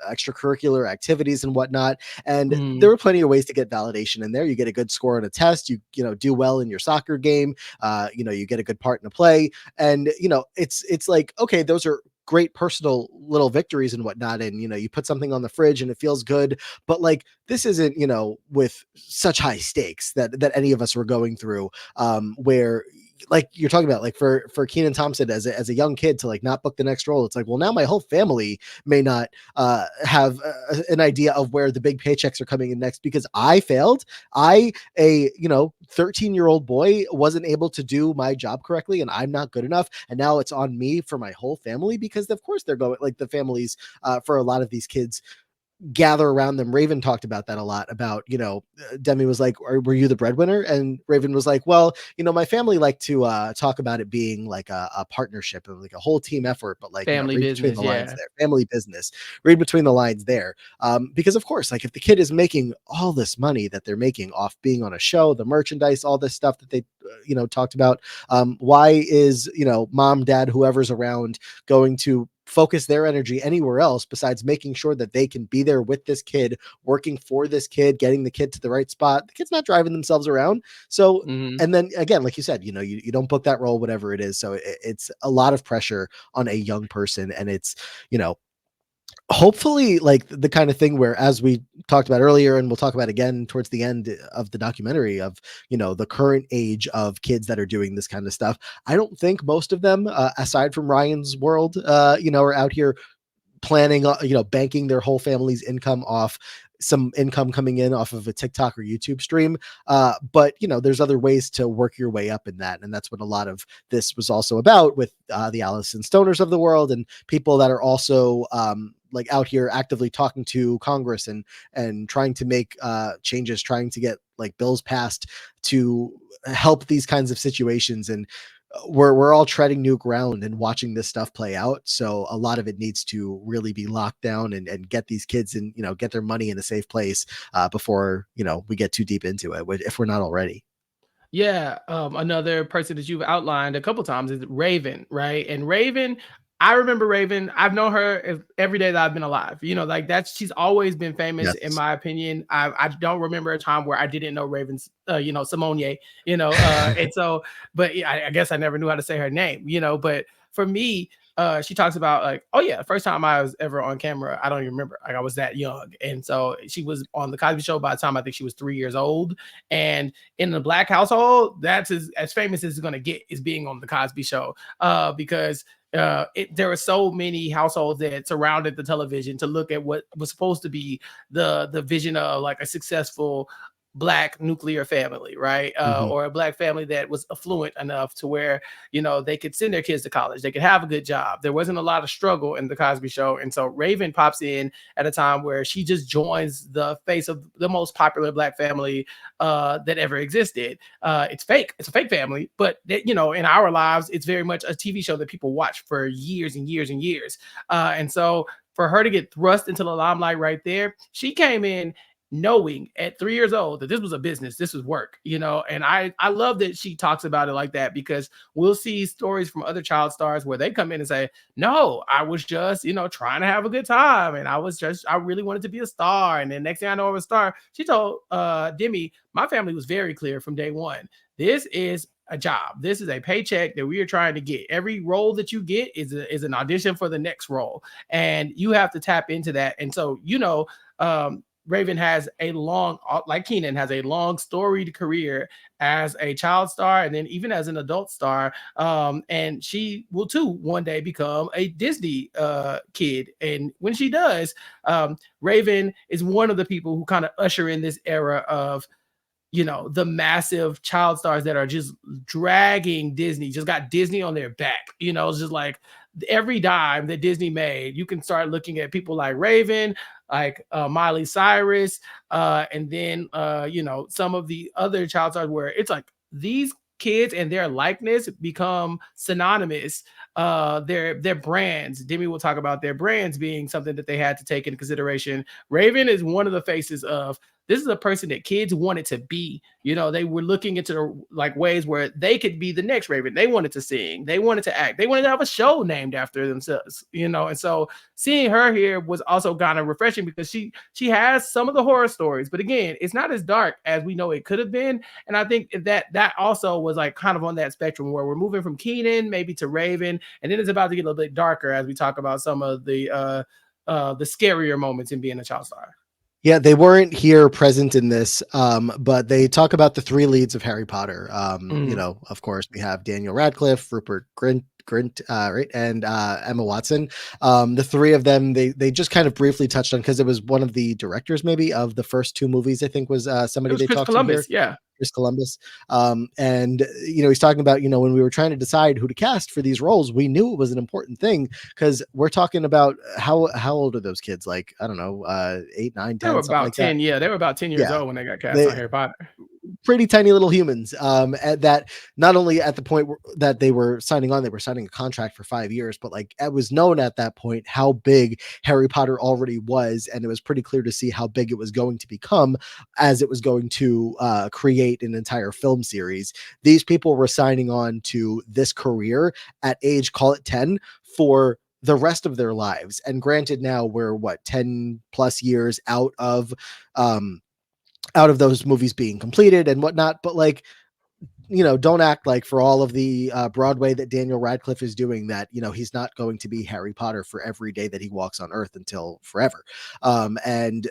extracurricular activities and whatnot. And there Mhm. were plenty of ways to get validation in there. You get a good score on a test, you do well in your soccer game, you get a good part in a play, and it's like, okay, those are great personal little victories and whatnot, and you put something on the fridge and it feels good. But like, this isn't with such high stakes that any of us were going through, where, like you're talking about, like for Keenan Thompson as a young kid to like not book the next role. It's like, well, now my whole family may not have an idea of where the big paychecks are coming in next, because I failed. I, a 13-year-old boy, wasn't able to do my job correctly, and I'm not good enough. And now it's on me for my whole family, because of course they're going, like, the families for a lot of these kids gather around them. Raven talked about that a lot, about, Demi was like, were you the breadwinner? And Raven was like, well, my family like to talk about it being like a partnership and like a whole team effort, but like, Family read between business. the lines Yeah. there, family business, read between the lines there. Because of course, like, if the kid is making all this money that they're making off being on a show, the merchandise, all this stuff that they, talked about, why is, mom, dad, whoever's around, going to focus their energy anywhere else besides making sure that they can be there with this kid, working for this kid, getting the kid to the right spot? The kid's not driving themselves around. So, Mhm. and then again, like you said, you don't book that role, whatever it is. So it's a lot of pressure on a young person. And it's, you know, hopefully like the kind of thing where, as we talked about earlier, and we'll talk about again towards the end of the documentary, of the current age of kids that are doing this kind of stuff. I don't think most of them, aside from Ryan's world, are out here planning, banking their whole family's income off some income coming in off of a TikTok or YouTube stream. But there's other ways to work your way up in that, and that's what a lot of this was also about with the Alyson Stoners of the world and people that are also like out here actively talking to Congress and trying to make changes, trying to get like bills passed to help these kinds of situations. And we're all treading new ground and watching this stuff play out. So a lot of it needs to really be locked down and get these kids and get their money in a safe place before we get too deep into it, if we're not already. Yeah, another person that you've outlined a couple times is Raven, right? And Raven, I remember Raven. I've known her every day that I've been alive. Like she's always been famous, in Yes. my opinion. I don't remember a time where I didn't know Raven's, Symoné, and so, but yeah, I guess I never knew how to say her name, but for me, she talks about like, oh yeah, the first time I was ever on camera, I don't even remember. Like I was that young, and so she was on the Cosby Show by the time I think she was 3 years old, and in the Black household, that's as famous as it's gonna get is being on the Cosby Show, because there were so many households that surrounded the television to look at what was supposed to be the vision of like a successful Black nuclear family, right? Mhm. Or a Black family that was affluent enough to where they could send their kids to college, they could have a good job. There wasn't a lot of struggle in the Cosby Show, and so Raven pops in at a time where she just joins the face of the most popular Black family that ever existed. It's fake; it's a fake family, but in our lives, it's very much a TV show that people watch for years and years and years. And so for her to get thrust into the limelight right there, she came in knowing at 3 years old that this was a business, this was work, and I love that she talks about it like that, because we'll see stories from other child stars where they come in and say, no, I was just trying to have a good time, and I really wanted to be a star, and then next thing I know I was a star. She told Demi, my family was very clear from day one, this is a job, this is a paycheck that we are trying to get. Every role that you get is an audition for the next role, and you have to tap into that. And so Raven has a long, like Keenan, has a long storied career as a child star and then even as an adult star. And she will too one day become a Disney kid. And when she does, Raven is one of the people who kind of usher in this era of the massive child stars that are just dragging Disney, just got Disney on their back. It's just like every dime that Disney made, you can start looking at people like Raven, like Miley Cyrus, and then some of the other child stars where it's like these kids and their likeness become synonymous. Their brands. Demi will talk about their brands being something that they had to take into consideration. Raven is one of the faces of this is a person that kids wanted to be. They were looking into the ways where they could be the next Raven. They wanted to sing, they wanted to act, they wanted to have a show named after themselves. And so seeing her here was also kind of refreshing because she has some of the horror stories, but again, it's not as dark as we know it could have been. And I think that also was like kind of on that spectrum where we're moving from Keenan maybe to Raven, and then it's about to get a little bit darker as we talk about some of the scarier moments in being a child star. Yeah, they weren't here present in this, but they talk about the three leads of Harry Potter. Mm. Of course, we have Daniel Radcliffe, Rupert Grint, right, and Emma Watson. The three of them, they just kind of briefly touched on because it was one of the directors, maybe, of the first two movies. I think was It somebody was they Chris talked to here. Columbus, yeah. Chris Columbus. And he's talking about, when we were trying to decide who to cast for these roles, we knew it was an important thing because we're talking about how old are those kids? Like, I don't know, 8, 9, They were 10, something about like that. 10, yeah, they were about 10 years Yeah. old when they got cast They on Harry Potter. pretty tiny little humans, at that, not only at the point that they were signing on, they were signing a contract for 5 years, but like it was known at that point how big Harry Potter already was, and it was pretty clear to see how big it was going to become as it was going to create an entire film series. These people were signing on to this career at age, call it 10, for the rest of their lives. And granted, now we're 10 plus years out of those movies being completed and whatnot, but like, don't act like for all of the Broadway that Daniel Radcliffe is doing that, he's not going to be Harry Potter for every day that he walks on Earth until forever. And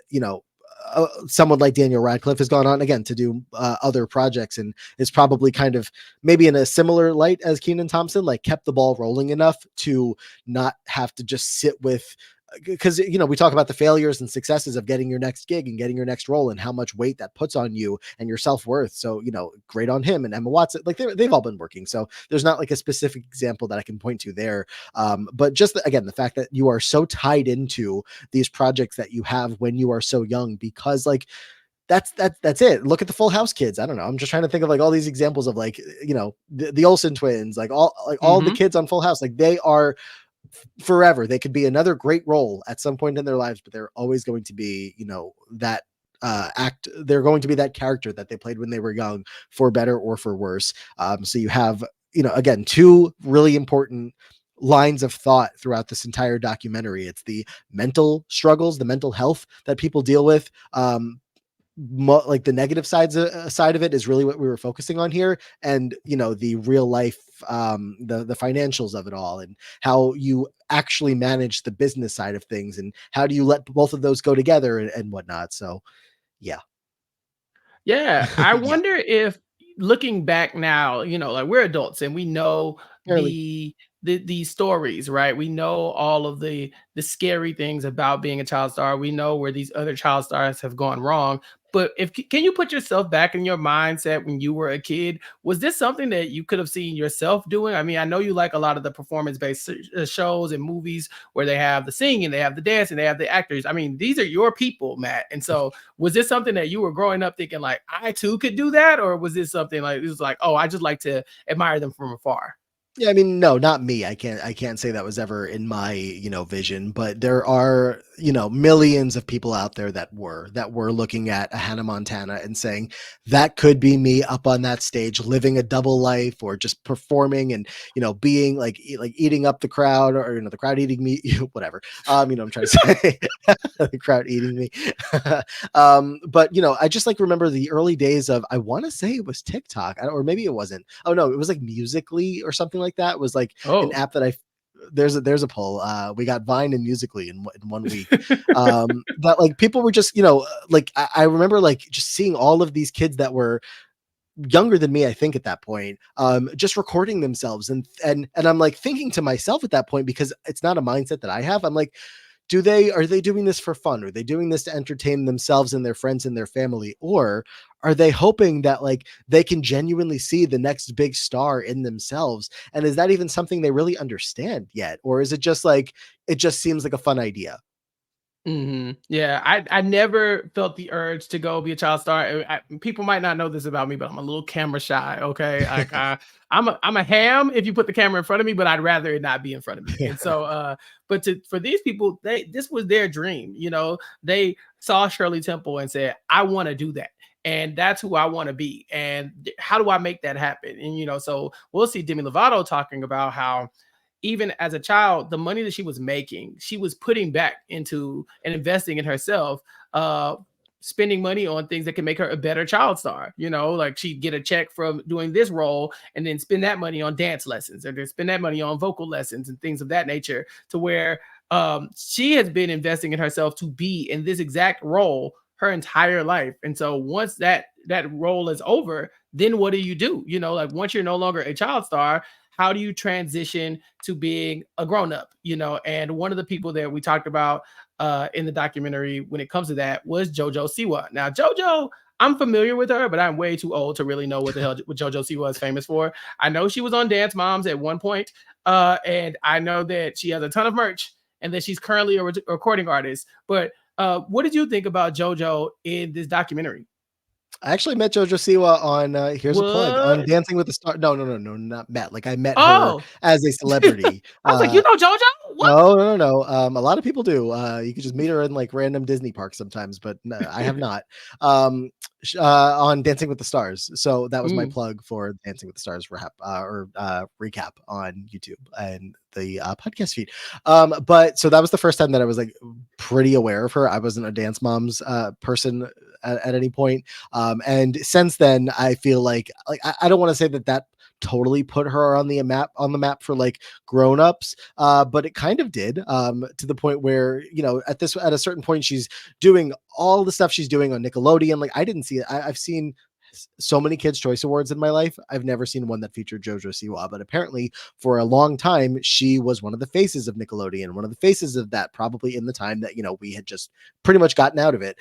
someone like Daniel Radcliffe has gone on again to do other projects and is probably kind of maybe in a similar light as Keenan Thompson, like kept the ball rolling enough to not have to just sit with because we talk about the failures and successes of getting your next gig and getting your next role and how much weight that puts on you and your self-worth. So great on him and Emma Watson, like they've all been working, so there's not like a specific example that I can point to there. But just again, the fact that you are so tied into these projects that you have when you are so young, because like that's it. Look at the Full House kids. I don't know. I'm just trying to think of like all these examples of like, the Olsen twins, like all the Mhm. kids on Full House. Like they are forever. They could be another great role at some point in their lives, but they're always going to be, that they're going to be that character that they played when they were young, for better or for worse. So you have, again, two really important lines of thought throughout this entire documentary. It's the mental struggles, the mental health that people deal with. Like the negative side of it is really what we were focusing on here, and the real life, the financials of it all, and how you actually manage the business side of things, and how do you let both of those go together, and whatnot. So yeah. Yeah, I Yeah, wonder if looking back now, like we're adults and we know fairly. these stories, right? We know all of the scary things about being a child star. We know where these other child stars have gone wrong. But if can you put yourself back in your mindset when you were a kid? Was this something that you could have seen yourself doing? I mean, I know you like a lot of the performance-based shows and movies where they have the singing, they have the dancing, they have the actors. I mean, these are your people, Matt. And so was this something that you were growing up thinking like I too could do that, or was this something like it was like, oh, I just like to admire them from afar? Yeah, I mean, no, not me. I can't say that was ever in my, vision, but there are, millions of people out there that were looking at a Hannah Montana and saying that could be me up on that stage living a double life, or just performing and, being like like eating up the crowd, or the crowd eating me, whatever. I'm trying to say the crowd eating me. But I just like remember the early days of, I want to say it was TikTok, or maybe it wasn't. Oh no, it was like Musically or something like that. It was like an Oh. app that there's a poll. We got Vine and Musically in 1 week. That like people were just, like I remember like just seeing all of these kids that were younger than me, I think at that point, just recording themselves, and I'm like thinking to myself at that point, because it's not a mindset that I have. I'm like, are they doing this for fun? Are they doing this to entertain themselves and their friends and their family? Or are they hoping that like they can genuinely see the next big star in themselves? And is that even something they really understand yet? Or is it just like, it just seems like a fun idea? Yeah, I never felt the urge to go be a child star. People might not know this about me, but I'm a little camera shy. Okay, like I'm a ham if you put the camera in front of me, but I'd rather it not be in front of me. And so, but for these people, this was their dream. They saw Shirley Temple and said, "I want to do that." And that's who I want to be. And how do I make that happen? And so we'll see Demi Lovato talking about how even as a child, the money that she was making, she was putting back into and investing in herself, spending money on things that can make her a better child star. Like she'd get a check from doing this role and then spend that money on dance lessons, or then spend that money on vocal lessons and things of that nature, to where she has been investing in herself to be in this exact role her entire life. And so once that role is over, then what do you do? Like once you're no longer a child star, how do you transition to being a grown up? And one of the people that we talked about in the documentary when it comes to that was JoJo Siwa. Now, JoJo, I'm familiar with her, but I'm way too old to really know what the hell what JoJo Siwa is famous for. I know she was on Dance Moms at one point, and I know that she has a ton of merch and that she's currently a recording artist. But what did you think about JoJo in this documentary? I actually met JoJo Siwa on, here's a plug, on What? Dancing with the Stars. No, no, no, no, not met. Like I met her Oh, as a celebrity. I was like, you know JoJo? What? No, no, no, no. A lot of people do. You could just meet her in like random Disney parks sometimes, but no, I have not. Um, on Dancing with the Stars. So that was my Mm. plug for Dancing with the Stars wrap, or recap on YouTube and the podcast feed. But so that was the first time that I was like pretty aware of her. I wasn't a Dance Moms person at any point. And since then, I feel like I don't want to say that totally put her on the map for like grown-ups, but it kind of did, to the point where at a certain point she's doing all the stuff she's doing on Nickelodeon. Like I didn't see it. I've seen so many Kids' Choice Awards in my life. I've never seen one that featured JoJo Siwa, but apparently for a long time, she was one of the faces of Nickelodeon, one of the faces of that, probably in the time that, we had just pretty much gotten out of it.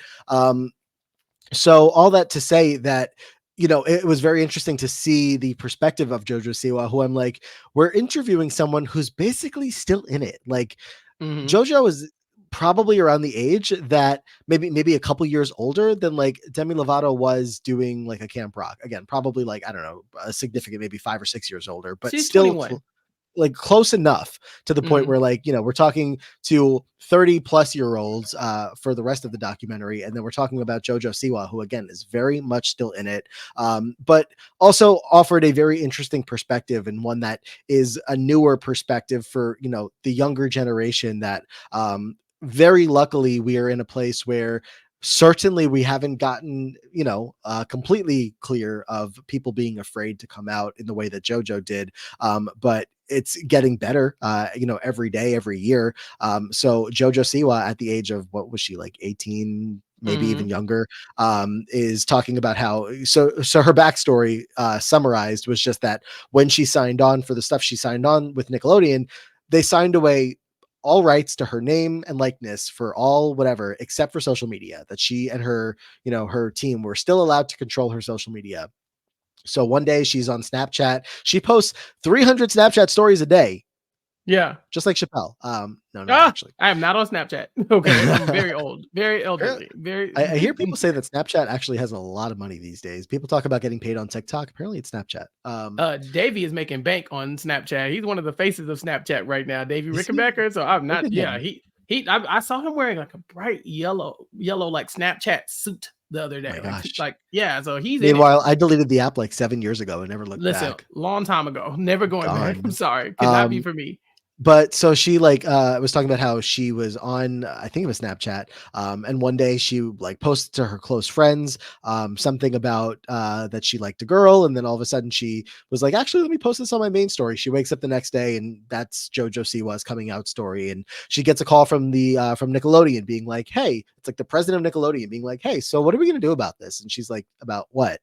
So all that to say that, it was very interesting to see the perspective of JoJo Siwa, who I'm like, we're interviewing someone who's basically still in it. Like, JoJo is probably around the age that maybe a couple years older than like Demi Lovato was doing like a Camp Rock. Again, probably like, I don't know, a significant, maybe 5 or 6 years older, but She's still 21. like close enough to the point where like, we're talking to 30 plus year olds for the rest of the documentary. And then we're talking about JoJo Siwa, who again is very much still in it, but also offered a very interesting perspective, and one that is a newer perspective for, the younger generation that very luckily we are in a place where certainly we haven't gotten, completely clear of people being afraid to come out in the way that JoJo did. But it's getting better, every day, every year. So JoJo Siwa at the age of, what was she, like 18, maybe even younger, is talking about how, so her backstory summarized was just that when she signed on for the stuff she signed on with Nickelodeon, they signed away all rights to her name and likeness for all whatever, except for social media, that she and her, her team were still allowed to control her social media. So one day she's on Snapchat. She posts 300 Snapchat stories a day. Yeah. Just like Chappelle. No, actually. I am not on Snapchat. Okay. I'm very old, very elderly, very. I hear people say that Snapchat actually has a lot of money these days. People talk about getting paid on TikTok. Apparently it's Snapchat. Davey is making bank on Snapchat. He's one of the faces of Snapchat right now, Davey Rickenbacker. So I'm not, I saw him wearing like a bright yellow like Snapchat suit the other day. So he's meanwhile, I deleted the app like 7 years ago and never looked back. Long time ago. Never going back. I'm sorry. Could not be for me. But so she like was talking about how she was on, I think it was Snapchat, and one day she like posted to her close friends something about that she liked a girl, and then all of a sudden she was like, actually, let me post this on my main story. She wakes up the next day and that's JoJo Siwa's coming out story, and she gets a call from the from Nickelodeon being like, hey, it's like the president of Nickelodeon being like, hey, so what are we gonna do about this? And she's like, about what?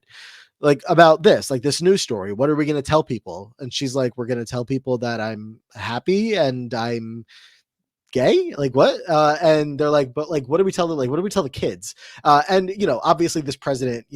Like, about this, like this news story, what are we going to tell people? And she's like, we're going to tell people that I'm happy and I'm gay. Like, what? And they're like, but like, what do we tell them? Like, what do we tell the kids? And obviously this president,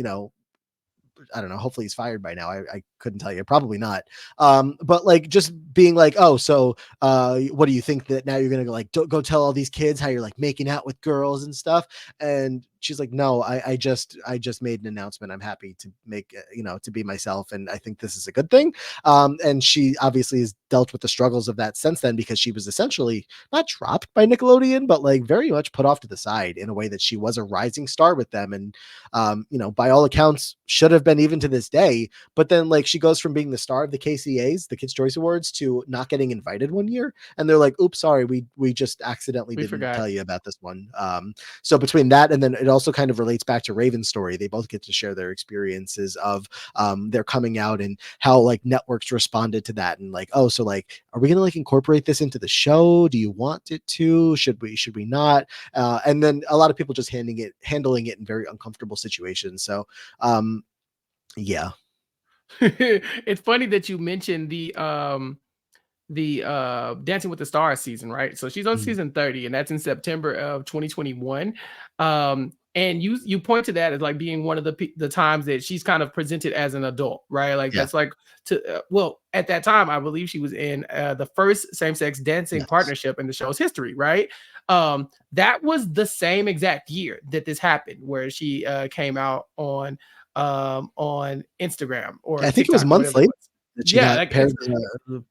I don't know, hopefully he's fired by now. I couldn't tell you, probably not. But like, just being like, oh, so what do you think that now you're gonna go like go tell all these kids how you're like making out with girls and stuff? And she's like, no, I just made an announcement. I'm happy to make, to be myself, and I think this is a good thing. And she obviously has dealt with the struggles of that since then, because she was essentially not dropped by Nickelodeon, but like very much put off to the side in a way that she was a rising star with them, and by all accounts should have been even to this day. But then like she goes from being the star of the KCAs, the Kids' Choice Awards, to not getting invited one year, and they're like, oops, sorry, we just accidentally didn't tell you about this one. So between that, and then it also kind of relates back to Raven's story. They both get to share their experiences of their coming out and how like networks responded to that, and like, oh, so like, are we gonna like incorporate this into the show? Do you want it to? Should we not? And then a lot of people just handling it in very uncomfortable situations. So yeah. It's funny that you mentioned the Dancing with the Stars season, right? So she's on season 30, and that's in September of 2021. And you point to that as like being one of the times that she's kind of presented as an adult, right? Like that's like well, at that time, I believe she was in the first same-sex dancing partnership in the show's history, right? That was the same exact year that this happened, where she came out on Instagram, or I think TikTok, it was months later that she got like, paired,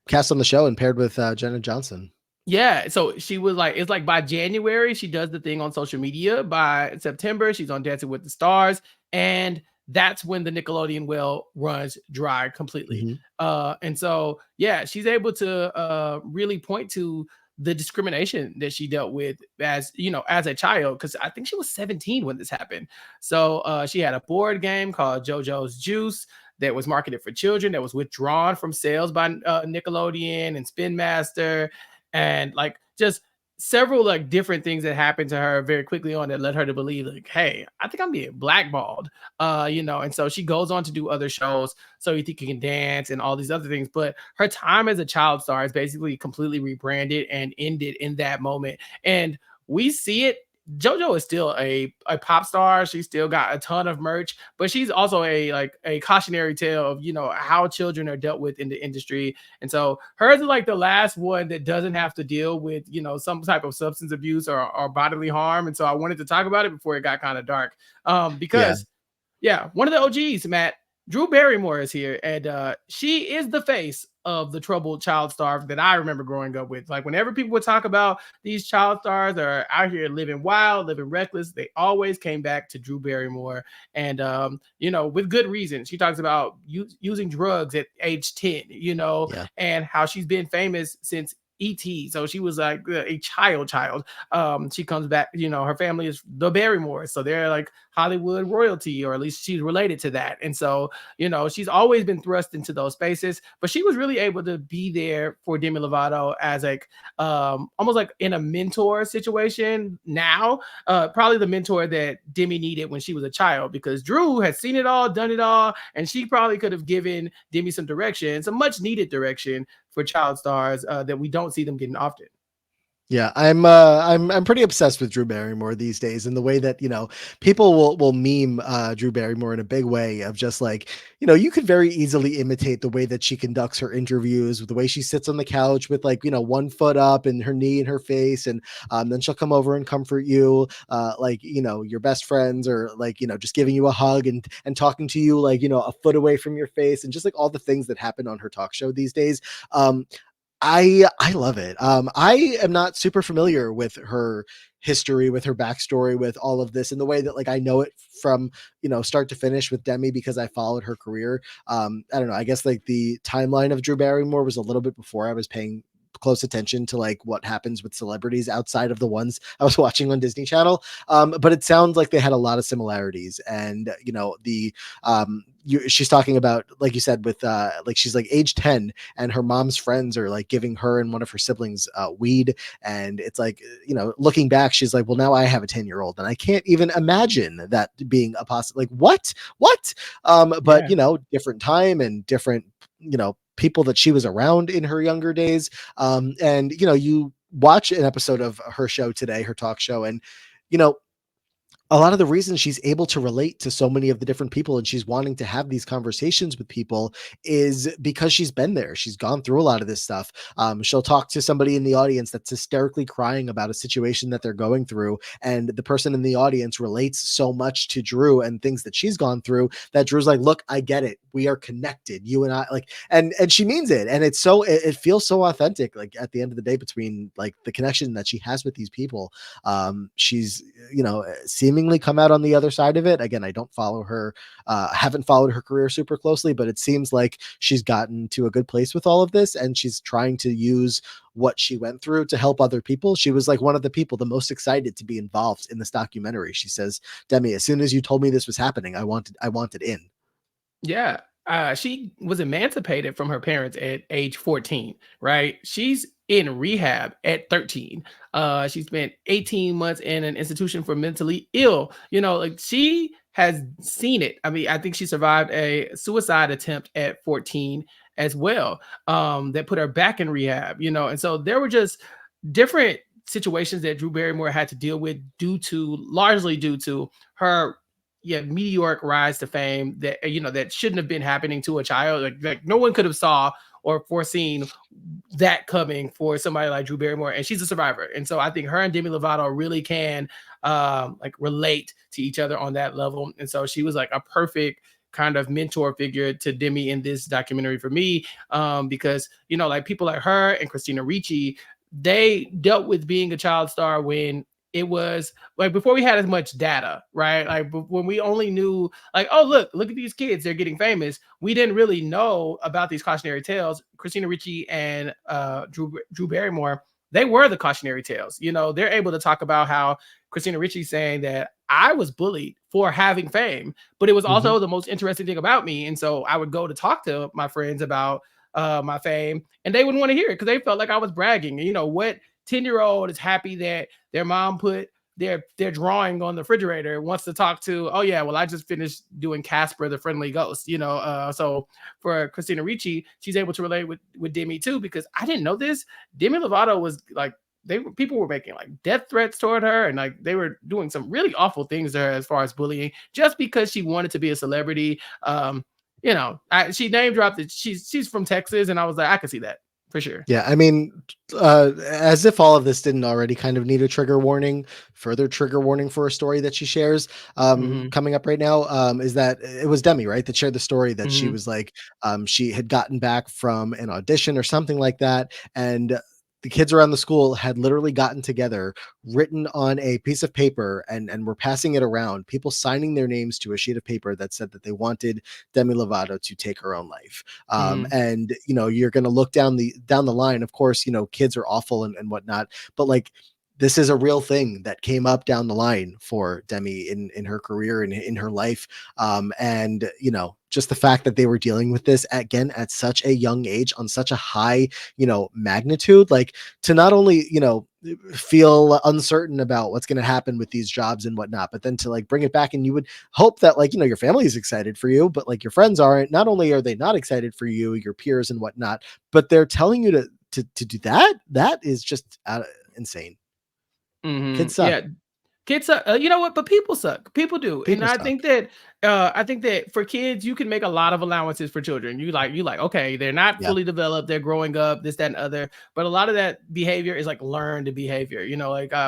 cast on the show and paired with Jenna Johnson. Yeah, so she was like, it's like by January she does the thing on social media. By September she's on Dancing with the Stars, and that's when the Nickelodeon well runs dry completely. And so she's able to really point to the discrimination that she dealt with as a child, because I think she was 17 when this happened. So she had a board game called JoJo's Juice that was marketed for children, that was withdrawn from sales by Nickelodeon and Spin Master, and like just several like different things that happened to her very quickly on that led her to believe like, hey, I think I'm being blackballed. And so she goes on to do other shows, So You Think You Can Dance and all these other things. But her time as a child star is basically completely rebranded and ended in that moment. And we see it. JoJo is still a pop star. She's still got a ton of merch, but she's also a cautionary tale of how children are dealt with in the industry. And so hers is like the last one that doesn't have to deal with some type of substance abuse or bodily harm. And so I wanted to talk about it before it got kind of dark. Yeah. Because yeah, one of the OGs, Matt, Drew Barrymore is here, and she is the face of the troubled child star that I remember growing up with. Like whenever people would talk about these child stars that are out here living wild, living reckless, they always came back to Drew Barrymore, and with good reason. She talks about using drugs at age 10, Yeah. and how she's been famous since ET. So she was like a child. She comes back, her family is the Barrymore. So they're like Hollywood royalty, or at least she's related to that. And so, she's always been thrust into those spaces, but she was really able to be there for Demi Lovato as like almost like in a mentor situation now. Probably the mentor that Demi needed when she was a child, because Drew had seen it all, done it all, and she probably could have given Demi some direction, some much needed direction for child stars that we don't see them getting often. Yeah, I'm pretty obsessed with Drew Barrymore these days, and the way that people will meme Drew Barrymore in a big way of just like, you could very easily imitate the way that she conducts her interviews, with the way she sits on the couch with like one foot up and her knee in her face, and then she'll come over and comfort you, like your best friends, or like just giving you a hug and talking to you like a foot away from your face, and just like all the things that happen on her talk show these days. I love it. I am not super familiar with her history, with her backstory, with all of this, in the way that like I know it from start to finish with Demi, because I followed her career. I don't know. I guess like the timeline of Drew Barrymore was a little bit before I was paying close attention to like what happens with celebrities outside of the ones I was watching on Disney Channel. But it sounds like they had a lot of similarities, and she's talking about, like you said, with like she's like age 10, and her mom's friends are like giving her and one of her siblings weed, and it's like looking back, she's like, well, now I have a 10-year-old, and I can't even imagine that being a possible, like what but Yeah. different time and different people that she was around in her younger days. And you watch an episode of her show today, her talk show, and you know a lot of the reasons she's able to relate to so many of the different people, and she's wanting to have these conversations with people, is because she's been there. She's gone through a lot of this stuff. She'll talk to somebody in the audience that's hysterically crying about a situation that they're going through, and the person in the audience relates so much to Drew and things that she's gone through, that Drew's like, look, I get it, we are connected, you and I, like, and she means it, and it's so, it feels so authentic, like at the end of the day, between like the connection that she has with these people. She's seemingly come out on the other side of it. Again, I don't follow her, haven't followed her career super closely, but it seems like she's gotten to a good place with all of this, and she's trying to use what she went through to help other people. She was like one of the people the most excited to be involved in this documentary. She says, Demi, as soon as you told me this was happening, I wanted in. Yeah. She was emancipated from her parents at age 14, right? She's in rehab at 13. She spent 18 months in an institution for mentally ill. Like she has seen it. I mean, I think she survived a suicide attempt at 14 as well. That put her back in rehab, and so there were just different situations that Drew Barrymore had to deal with largely due to her meteoric rise to fame that that shouldn't have been happening to a child. Like no one could have saw or foreseen that coming for somebody like Drew Barrymore, and she's a survivor. And so I think her and Demi Lovato really can like relate to each other on that level. And so she was like a perfect kind of mentor figure to Demi in this documentary for me, because like people like her and Christina Ricci, they dealt with being a child star when it was like before we had as much data, right? Like when we only knew like, oh, look at these kids, they're getting famous. We didn't really know about these cautionary tales. Christina Ricci and Drew Barrymore, they were the cautionary tales. They're able to talk about how Christina Ricci saying that I was bullied for having fame, but it was Mhm. also the most interesting thing about me. And so I would go to talk to my friends about my fame, and they wouldn't want to hear it because they felt like I was bragging. What 10-year-old is happy that their mom put their drawing on the refrigerator, wants to talk to, oh yeah, well, I just finished doing Casper the Friendly Ghost, so for Christina Ricci, she's able to relate with Demi too, because I didn't know this. Demi Lovato was like, people were making like death threats toward her, and like they were doing some really awful things to her as far as bullying, just because she wanted to be a celebrity. She name dropped that she's from Texas, and I was like, I could see that for sure. Yeah, I mean, as if all of this didn't already kind of need a further trigger warning for a story that she shares Mm-hmm. coming up right now, is that it was Demi, right, that shared the story that she Mm-hmm. was like, she had gotten back from an audition or something like that, and the kids around the school had literally gotten together, written on a piece of paper, and were passing it around, people signing their names to a sheet of paper that said that they wanted Demi Lovato to take her own life. Mm-hmm. And you're going to look down the line, of course, kids are awful and whatnot, but like, this is a real thing that came up down the line for Demi in her career and in her life. And just the fact that they were dealing with this again at such a young age, on such a high magnitude, like, to not only feel uncertain about what's going to happen with these jobs and whatnot, but then to like bring it back, and you would hope that like your family is excited for you, but like your friends aren't. Not only are they not excited for you, your peers and whatnot, but they're telling you to do that. That is just insane. Mm-hmm. Kids suck. Yeah, kids suck. You know what? But people suck. People do, and People suck. I think that for kids, you can make a lot of allowances for children. You like, okay, they're not Yeah. fully developed, they're growing up, this, that, and other. But a lot of that behavior is like learned behavior.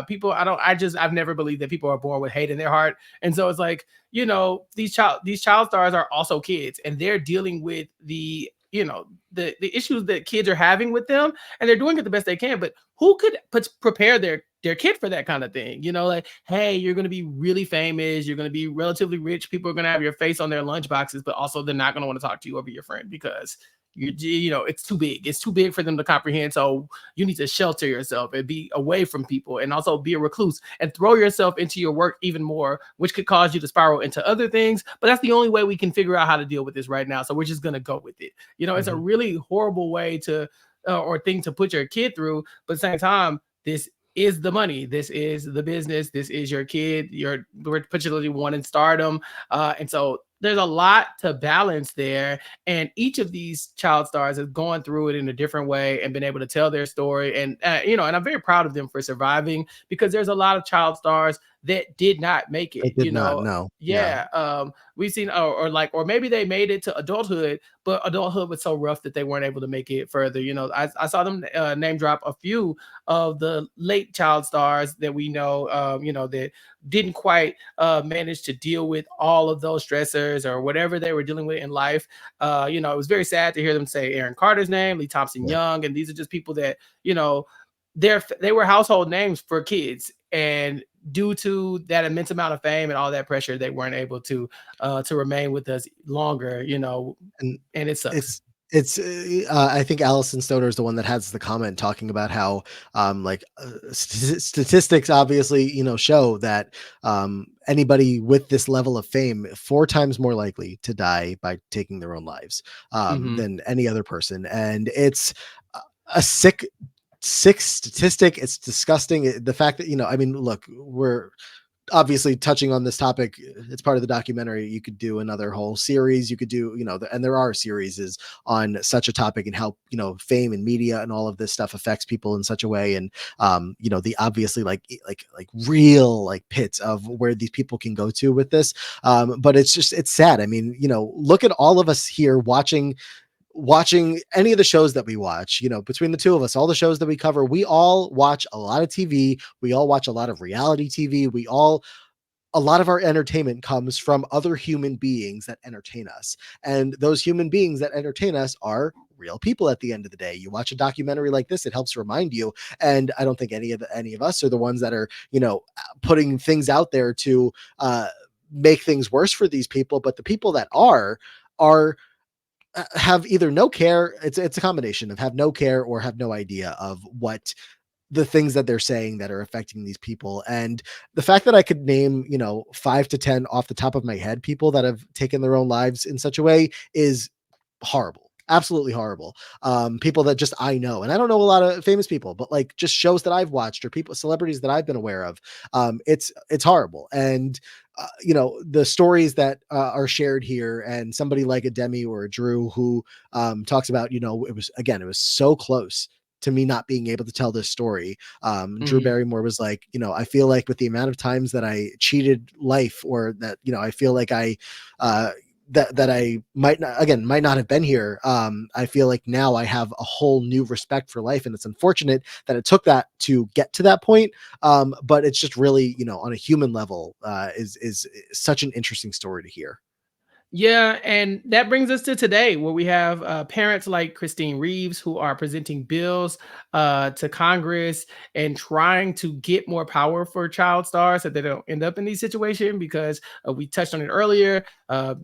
People. I've never believed that people are born with hate in their heart, and so it's like, these child stars are also kids, and they're dealing with the issues that kids are having with them, and they're doing it the best they can. But who could prepare their kid for that kind of thing? Like, hey, you're going to be really famous, you're going to be relatively rich, people are going to have your face on their lunch boxes, but also they're not going to want to talk to you over your friend because it's too big for them to comprehend. So you need to shelter yourself and be away from people, and also be a recluse and throw yourself into your work even more, which could cause you to spiral into other things. But that's the only way we can figure out how to deal with this right now, so we're just going to go with it. It's a Mhm. really horrible way to or thing to put your kid through, but at the same time, this is the money, this is the business, this is your kid, you're particularly one in stardom, and so there's a lot to balance there, and each of these child stars has gone through it in a different way and been able to tell their story, and and I'm very proud of them for surviving, because there's a lot of child stars that did not make I it. did not know. Yeah. Yeah, we've seen, or maybe they made it to adulthood, but adulthood was so rough that they weren't able to make it further. I saw them name drop a few of the late child stars that we know, that didn't quite manage to deal with all of those stressors or whatever they were dealing with in life. It was very sad to hear them say Aaron Carter's name, Lee Thompson Yeah. Young, and these are just people that, they were household names for kids, and due to that immense amount of fame and all that pressure, they weren't able to remain with us longer. And And it sucks. it's I think Alyson Stoner is the one that has the comment talking about how statistics obviously show that anybody with this level of fame 4 times more likely to die by taking their own lives Hmm. than any other person, and it's a sick statistic. It's disgusting. The fact that I mean, look, we're obviously touching on this topic. It's part of the documentary. You could do another whole series. You could do and there are series is on such a topic, and how fame and media and all of this stuff affects people in such a way, and the obviously like real like pits of where these people can go to with this. But it's sad. I mean, look at all of us here watching any of the shows that we watch. Between the two of us, all the shows that we cover, we all watch a lot of TV, we all watch a lot of reality TV, a lot of our entertainment comes from other human beings that entertain us, and those human beings that entertain us are real people. At the end of the day, you watch a documentary like this, it helps remind you. And I don't think any of us are the ones that are putting things out there to make things worse for these people, but the people that are have either no care. It's a combination of have no care or have no idea of what the things that they're saying that are affecting these people. And the fact that I could name 5 to 10 off the top of my head people that have taken their own lives in such a way is horrible, absolutely horrible. People that just I know, and I don't know a lot of famous people, but like just shows that I've watched or people, celebrities that I've been aware of. It's horrible. And the stories that are shared here, and somebody like a Demi or a Drew who talks about, it was so close to me not being able to tell this story. Drew Mhm. Barrymore was like, I feel like with the amount of times that I cheated life, or that, I feel like uh, that I might not have been here. I feel like now I have a whole new respect for life, and it's unfortunate that it took that to get to that point. But it's just really, on a human level, is such an interesting story to hear. Yeah, and that brings us to today, where we have parents like Christine Reeves who are presenting bills to Congress and trying to get more power for child stars so they don't end up in these situations. Because we touched on it earlier,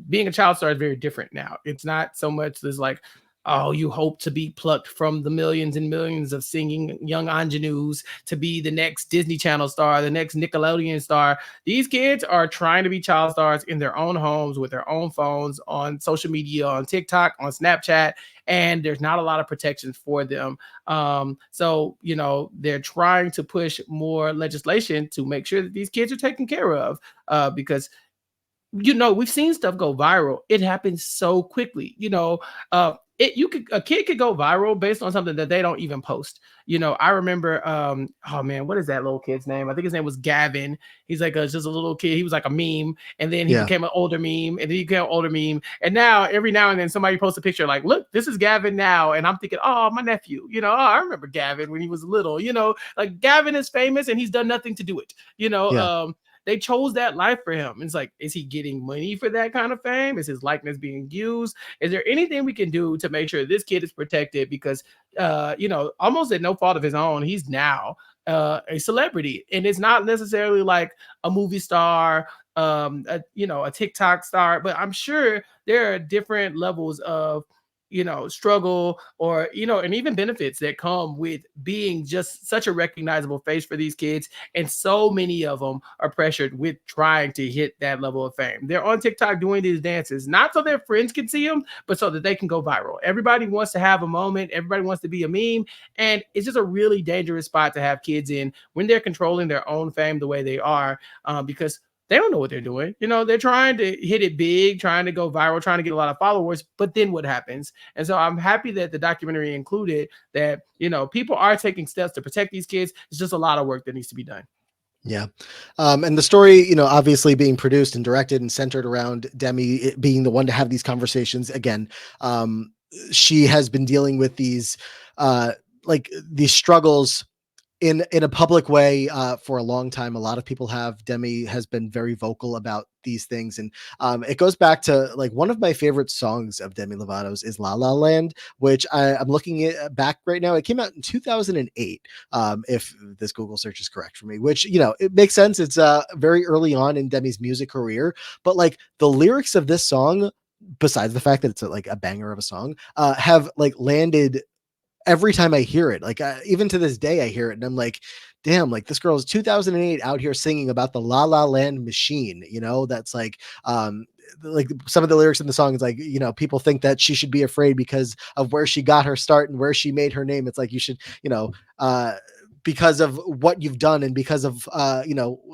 being a child star is very different now. It's not so much as like, oh, you hope to be plucked from the millions and millions of singing young ingenues to be the next Disney Channel star, the next Nickelodeon star. These kids are trying to be child stars in their own homes with their own phones, on social media, on TikTok, on Snapchat, and there's not a lot of protections for them. So they're trying to push more legislation to make sure that these kids are taken care of, because we've seen stuff go viral. It happens so quickly. A kid could go viral based on something that they don't even post. I remember, oh man, what is that little kid's name? I think his name was Gavin. He's like just a little kid. He was like a meme, and then he Yeah. became an older meme, and then he became an older meme. And now every now and then somebody posts a picture like, look, this is Gavin now. And I'm thinking, oh, my nephew, oh, I remember Gavin when he was little, like Gavin is famous and he's done nothing to do it. Yeah. They chose that life for him. It's like, is he getting money for that kind of fame? Is his likeness being used? Is there anything we can do to make sure this kid is protected? Because, almost at no fault of his own, he's now a celebrity, and it's not necessarily like a movie star, a TikTok star, but I'm sure there are different levels of struggle, or and even benefits that come with being just such a recognizable face for these kids. And so many of them are pressured with trying to hit that level of fame. They're on TikTok doing these dances, not so their friends can see them, but so that they can go viral. Everybody wants to have a moment, everybody wants to be a meme, and it's just a really dangerous spot to have kids in when they're controlling their own fame the way they are, because they don't know what they're doing. They're trying to hit it big, trying to go viral, trying to get a lot of followers, but then what happens? And so I'm happy that the documentary included that, people are taking steps to protect these kids. It's just a lot of work that needs to be done. Yeah. And the story, obviously being produced and directed and centered around Demi being the one to have these conversations again. She has been dealing with uh, these struggles in a public way for a long time. A lot of people have. Demi has been very vocal about these things, and it goes back to like one of my favorite songs of Demi Lovato's is La La Land, which I'm looking at back right now. It came out in 2008, if this Google search is correct for me, which it makes sense. It's very early on in Demi's music career, but like the lyrics of this song, besides the fact that it's like a banger of a song, have like landed every time I hear it. Like even to this day, I hear it and I'm like, damn, like this girl is 2008 out here singing about the La La Land machine. That's like some of the lyrics in the song is like, people think that she should be afraid because of where she got her start and where she made her name. It's like you should, because of what you've done and because of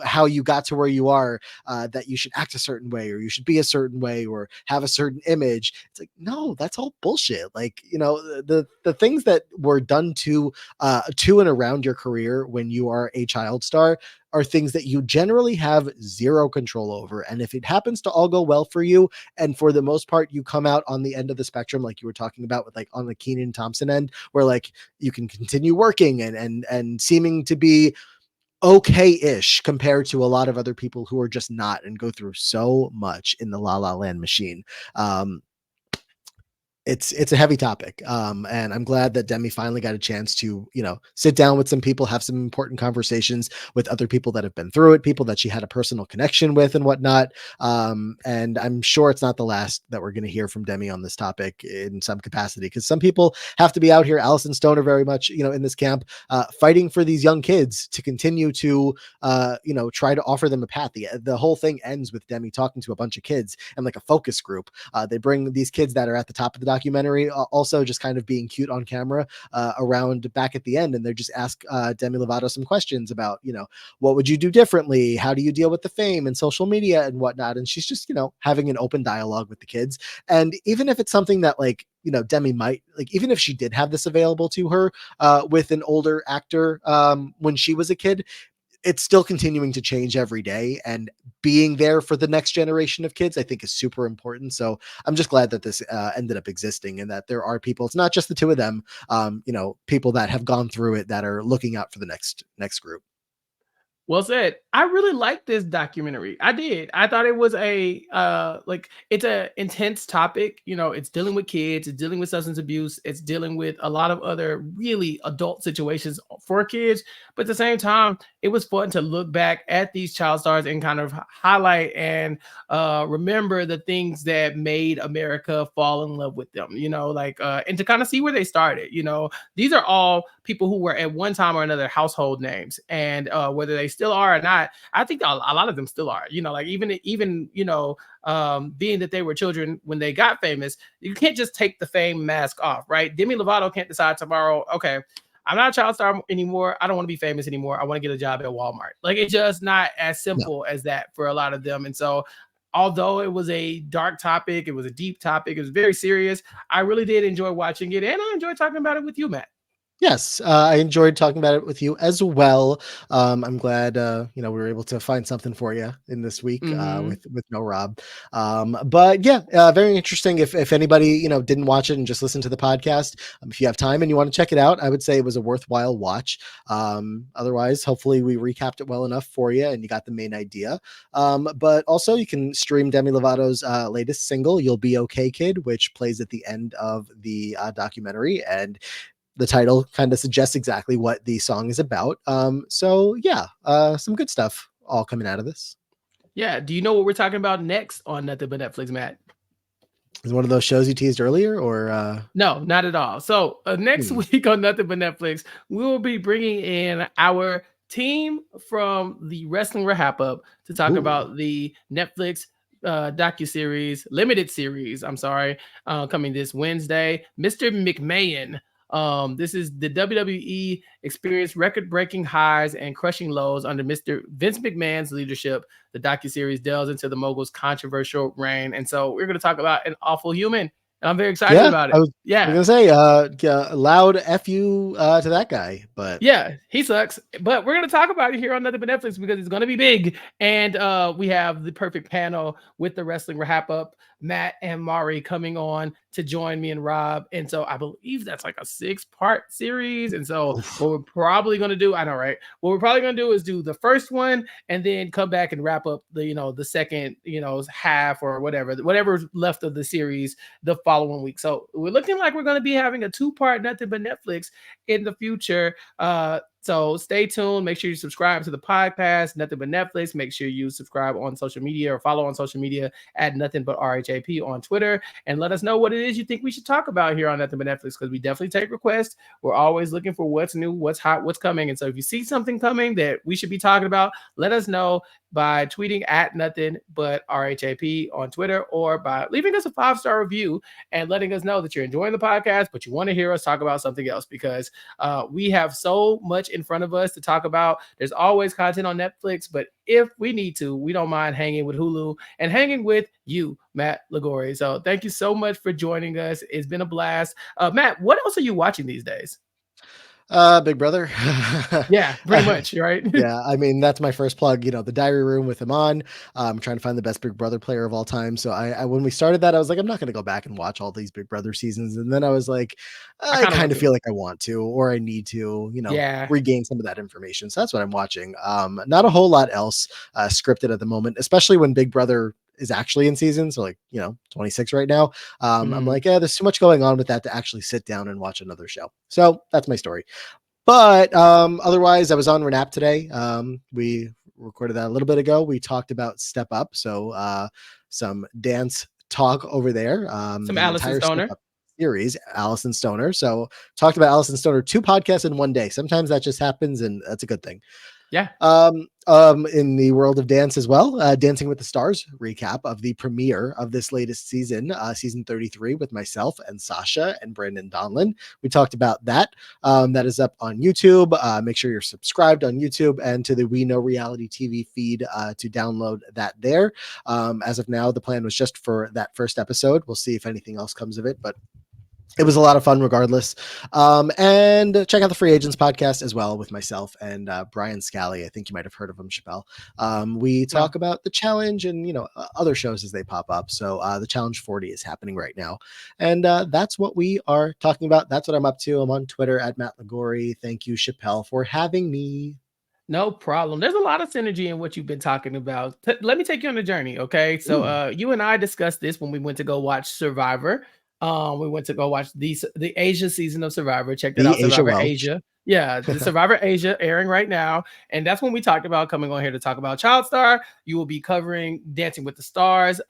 how you got to where you are, that you should act a certain way or you should be a certain way or have a certain image. It's like, no, that's all bullshit. Like, the things that were done to and around your career when you are a child star are things that you generally have zero control over. And if it happens to all go well for you, and for the most part you come out on the end of the spectrum, like you were talking about with like on the Keenan Thompson end, where like you can continue working and seeming to be okay-ish compared to a lot of other people who are just not and go through so much in the La La Land machine. It's a heavy topic, and I'm glad that Demi finally got a chance to sit down with some people, have some important conversations with other people that have been through it, people that she had a personal connection with and whatnot. And I'm sure it's not the last that we're going to hear from Demi on this topic in some capacity, because some people have to be out here. Alyson Stoner very much in this camp, fighting for these young kids to continue to try to offer them a path. The whole thing ends with Demi talking to a bunch of kids and like a focus group. They bring these kids that are at the top of the documentary, also just kind of being cute on camera around back at the end, and they just ask Demi Lovato some questions about, what would you do differently? How do you deal with the fame and social media and whatnot? And she's just, having an open dialogue with the kids. And even if it's something that like, Demi might like, even if she did have this available to her with an older actor when she was a kid, it's still continuing to change every day, and being there for the next generation of kids, I think, is super important. So I'm just glad that this ended up existing, and that there are people, it's not just the two of them, people that have gone through it that are looking out for the next group. Well said. I really liked this documentary. I did. I thought it was a like it's a intense topic. It's dealing with kids, it's dealing with substance abuse, it's dealing with a lot of other really adult situations for kids. But at the same time, it was fun to look back at these child stars and kind of highlight and remember the things that made America fall in love with them. And to kind of see where they started. These are all people who were at one time or another household names, and whether they still are or not, I think a lot of them still are. Like even being that they were children when they got famous, you can't just take the fame mask off, right? Demi Lovato can't decide tomorrow, okay, I'm not a child star anymore. I don't want to be famous anymore. I want to get a job at Walmart. Like, it's just not as simple as that for a lot of them. And so, although it was a dark topic, it was a deep topic, it was very serious, I really did enjoy watching it, and I enjoyed talking about it with you, Matt. Yes, I enjoyed talking about it with you as well. I'm glad we were able to find something for you in this week with no Rob. But yeah, very interesting. If anybody didn't watch it and just listened to the podcast, if you have time and you want to check it out, I would say it was a worthwhile watch. Otherwise, hopefully we recapped it well enough for you and you got the main idea. But also you can stream Demi Lovato's latest single, "You'll Be Okay, Kid," which plays at the end of the documentary, and the title kind of suggests exactly what the song is about. So yeah, some good stuff all coming out of this. Yeah. Do you know what we're talking about next on Nothing But Netflix, Matt? Is one of those shows you teased earlier, or No, not at all. So next week on Nothing But Netflix, we will be bringing in our team from the Wrestling Wrap Up to talk about the Netflix docuseries, limited series, I'm sorry, coming this Wednesday, Mr. McMahon. This is the WWE experienced record-breaking highs and crushing lows under Mr. Vince McMahon's leadership. The docuseries delves into the mogul's controversial reign. And so we're going to talk about an awful human. And I'm very excited about it. I was gonna say, loud F you to that guy, but yeah, he sucks. But we're gonna talk about it here on Nothing But Netflix because it's gonna be big. And we have the perfect panel with the Wrestling Wrap Up, Matt and Mari coming on to join me and Rob. And so I believe that's like a 6-part series. And so what we're probably gonna do, I know, right? What we're probably gonna do is do the first one and then come back and wrap up the the second half or whatever's left of the series the following week. So we're looking like we're going to be having a 2-part Nothing But Netflix in the future. So stay tuned. Make sure you subscribe to the podcast, Nothing But Netflix. Make sure you subscribe on social media or follow on social media at Nothing But RHAP on Twitter, and let us know what it is you think we should talk about here on Nothing But Netflix, because we definitely take requests. We're always looking for what's new, what's hot, what's coming. And so if you see something coming that we should be talking about, let us know by tweeting at Nothing But RHAP on Twitter, or by leaving us a 5-star review and letting us know that you're enjoying the podcast, but you want to hear us talk about something else, because we have so much in front of us to talk about. There's always content on Netflix, but if we need to, we don't mind hanging with Hulu and hanging with you, Matt Liguori. So thank you so much for joining us. It's been a blast. Matt, what else are you watching these days? Big Brother. Yeah, pretty much, right? Yeah, I mean, that's my first plug, the Diary Room with him on. I'm trying to find the best Big Brother player of all time. So I when we started that, I was like, I'm not going to go back and watch all these Big Brother seasons. And then I was like, I kind of feel like I want to, or I need to, regain some of that information. So that's what I'm watching. Not a whole lot else scripted at the moment, especially when Big Brother is actually in season. So 26 right now. I'm like, there's too much going on with that to actually sit down and watch another show. So that's my story. But otherwise, I was on RHAP today. We recorded that a little bit ago. We talked about Step Up. So some dance talk over there. Some Alyson Stoner series, Alyson Stoner. So talked about Alyson Stoner, 2 podcasts in one day. Sometimes that just happens, and that's a good thing. Yeah. In the world of dance as well, Dancing with the Stars recap of the premiere of this latest season, season 33, with myself and Sasha and Brandon Donlin. We talked about that. That is up on YouTube. Make sure you're subscribed on YouTube and to the We Know Reality TV feed to download that there. As of now, the plan was just for that first episode. We'll see if anything else comes of it, but it was a lot of fun regardless. And check out the Free Agents podcast as well with myself and Brian Scally. I think you might have heard of him, Chappell. We talk No. about the challenge and, other shows as they pop up. So the Challenge 40 is happening right now. And that's what we are talking about. That's what I'm up to. I'm on Twitter at Matt Liguori. Thank you, Chappell, for having me. No problem. There's a lot of synergy in what you've been talking about. Let me take you on a journey, okay? So, Ooh, you and I discussed this when we went to go watch Survivor. We went to go watch the Asia season of Survivor. Check that the out, Asia Survivor Welsh. Asia. Yeah, the Survivor Asia airing right now, and that's when we talked about coming on here to talk about Child Star. You will be covering Dancing with the Stars,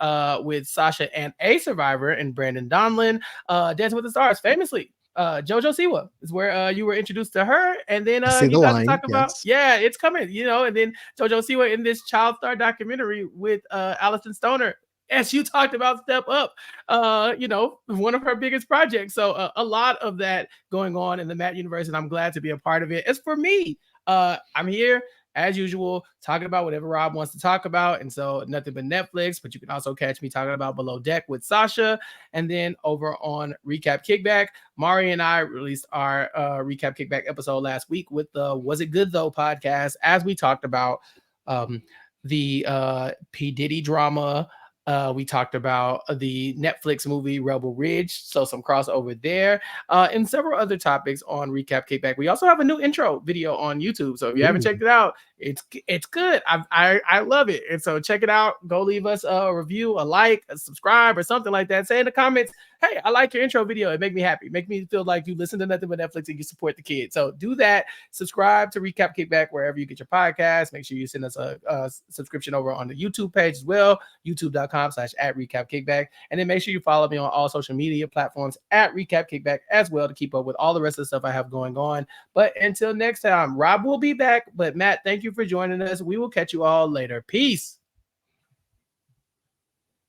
with Sasha and a Survivor and Brandon Donlin. Dancing with the Stars, famously JoJo Siwa is where you were introduced to her, and then I see you the got to line. talk about, Yes. yeah, it's coming, and then JoJo Siwa in this Child Star documentary with Alyson Stoner. As you talked about Step Up, one of her biggest projects. So a lot of that going on in the Matt universe, and I'm glad to be a part of it. As for me, I'm here as usual, talking about whatever Rob wants to talk about. And so nothing but Netflix, but you can also catch me talking about Below Deck with Sasha. And then over on Recap Kickback, Mari and I released our Recap Kickback episode last week with the Was It Good Though podcast, as we talked about the P. Diddy drama. We talked about the Netflix movie Rebel Ridge, so some crossover there, and several other topics on Recap Kickback. We also have a new intro video on YouTube, so if you haven't Ooh. checked it out, it's good. I love it, and so check it out. Go leave us a review, a like, a subscribe, or something like that. Say in the comments, hey, I like your intro video. It make me happy. Make me feel like you listen to nothing but Netflix and you support the kids. So do that. Subscribe to Recap Kickback wherever you get your podcast. Make sure you send us a subscription over on the YouTube page as well, youtube.com/@recapkickback. And then make sure you follow me on all social media platforms at Recap Kickback as well to keep up with all the rest of the stuff I have going on. But until next time, Rob will be back. But Matt, thank you for joining us. We will catch you all later. Peace.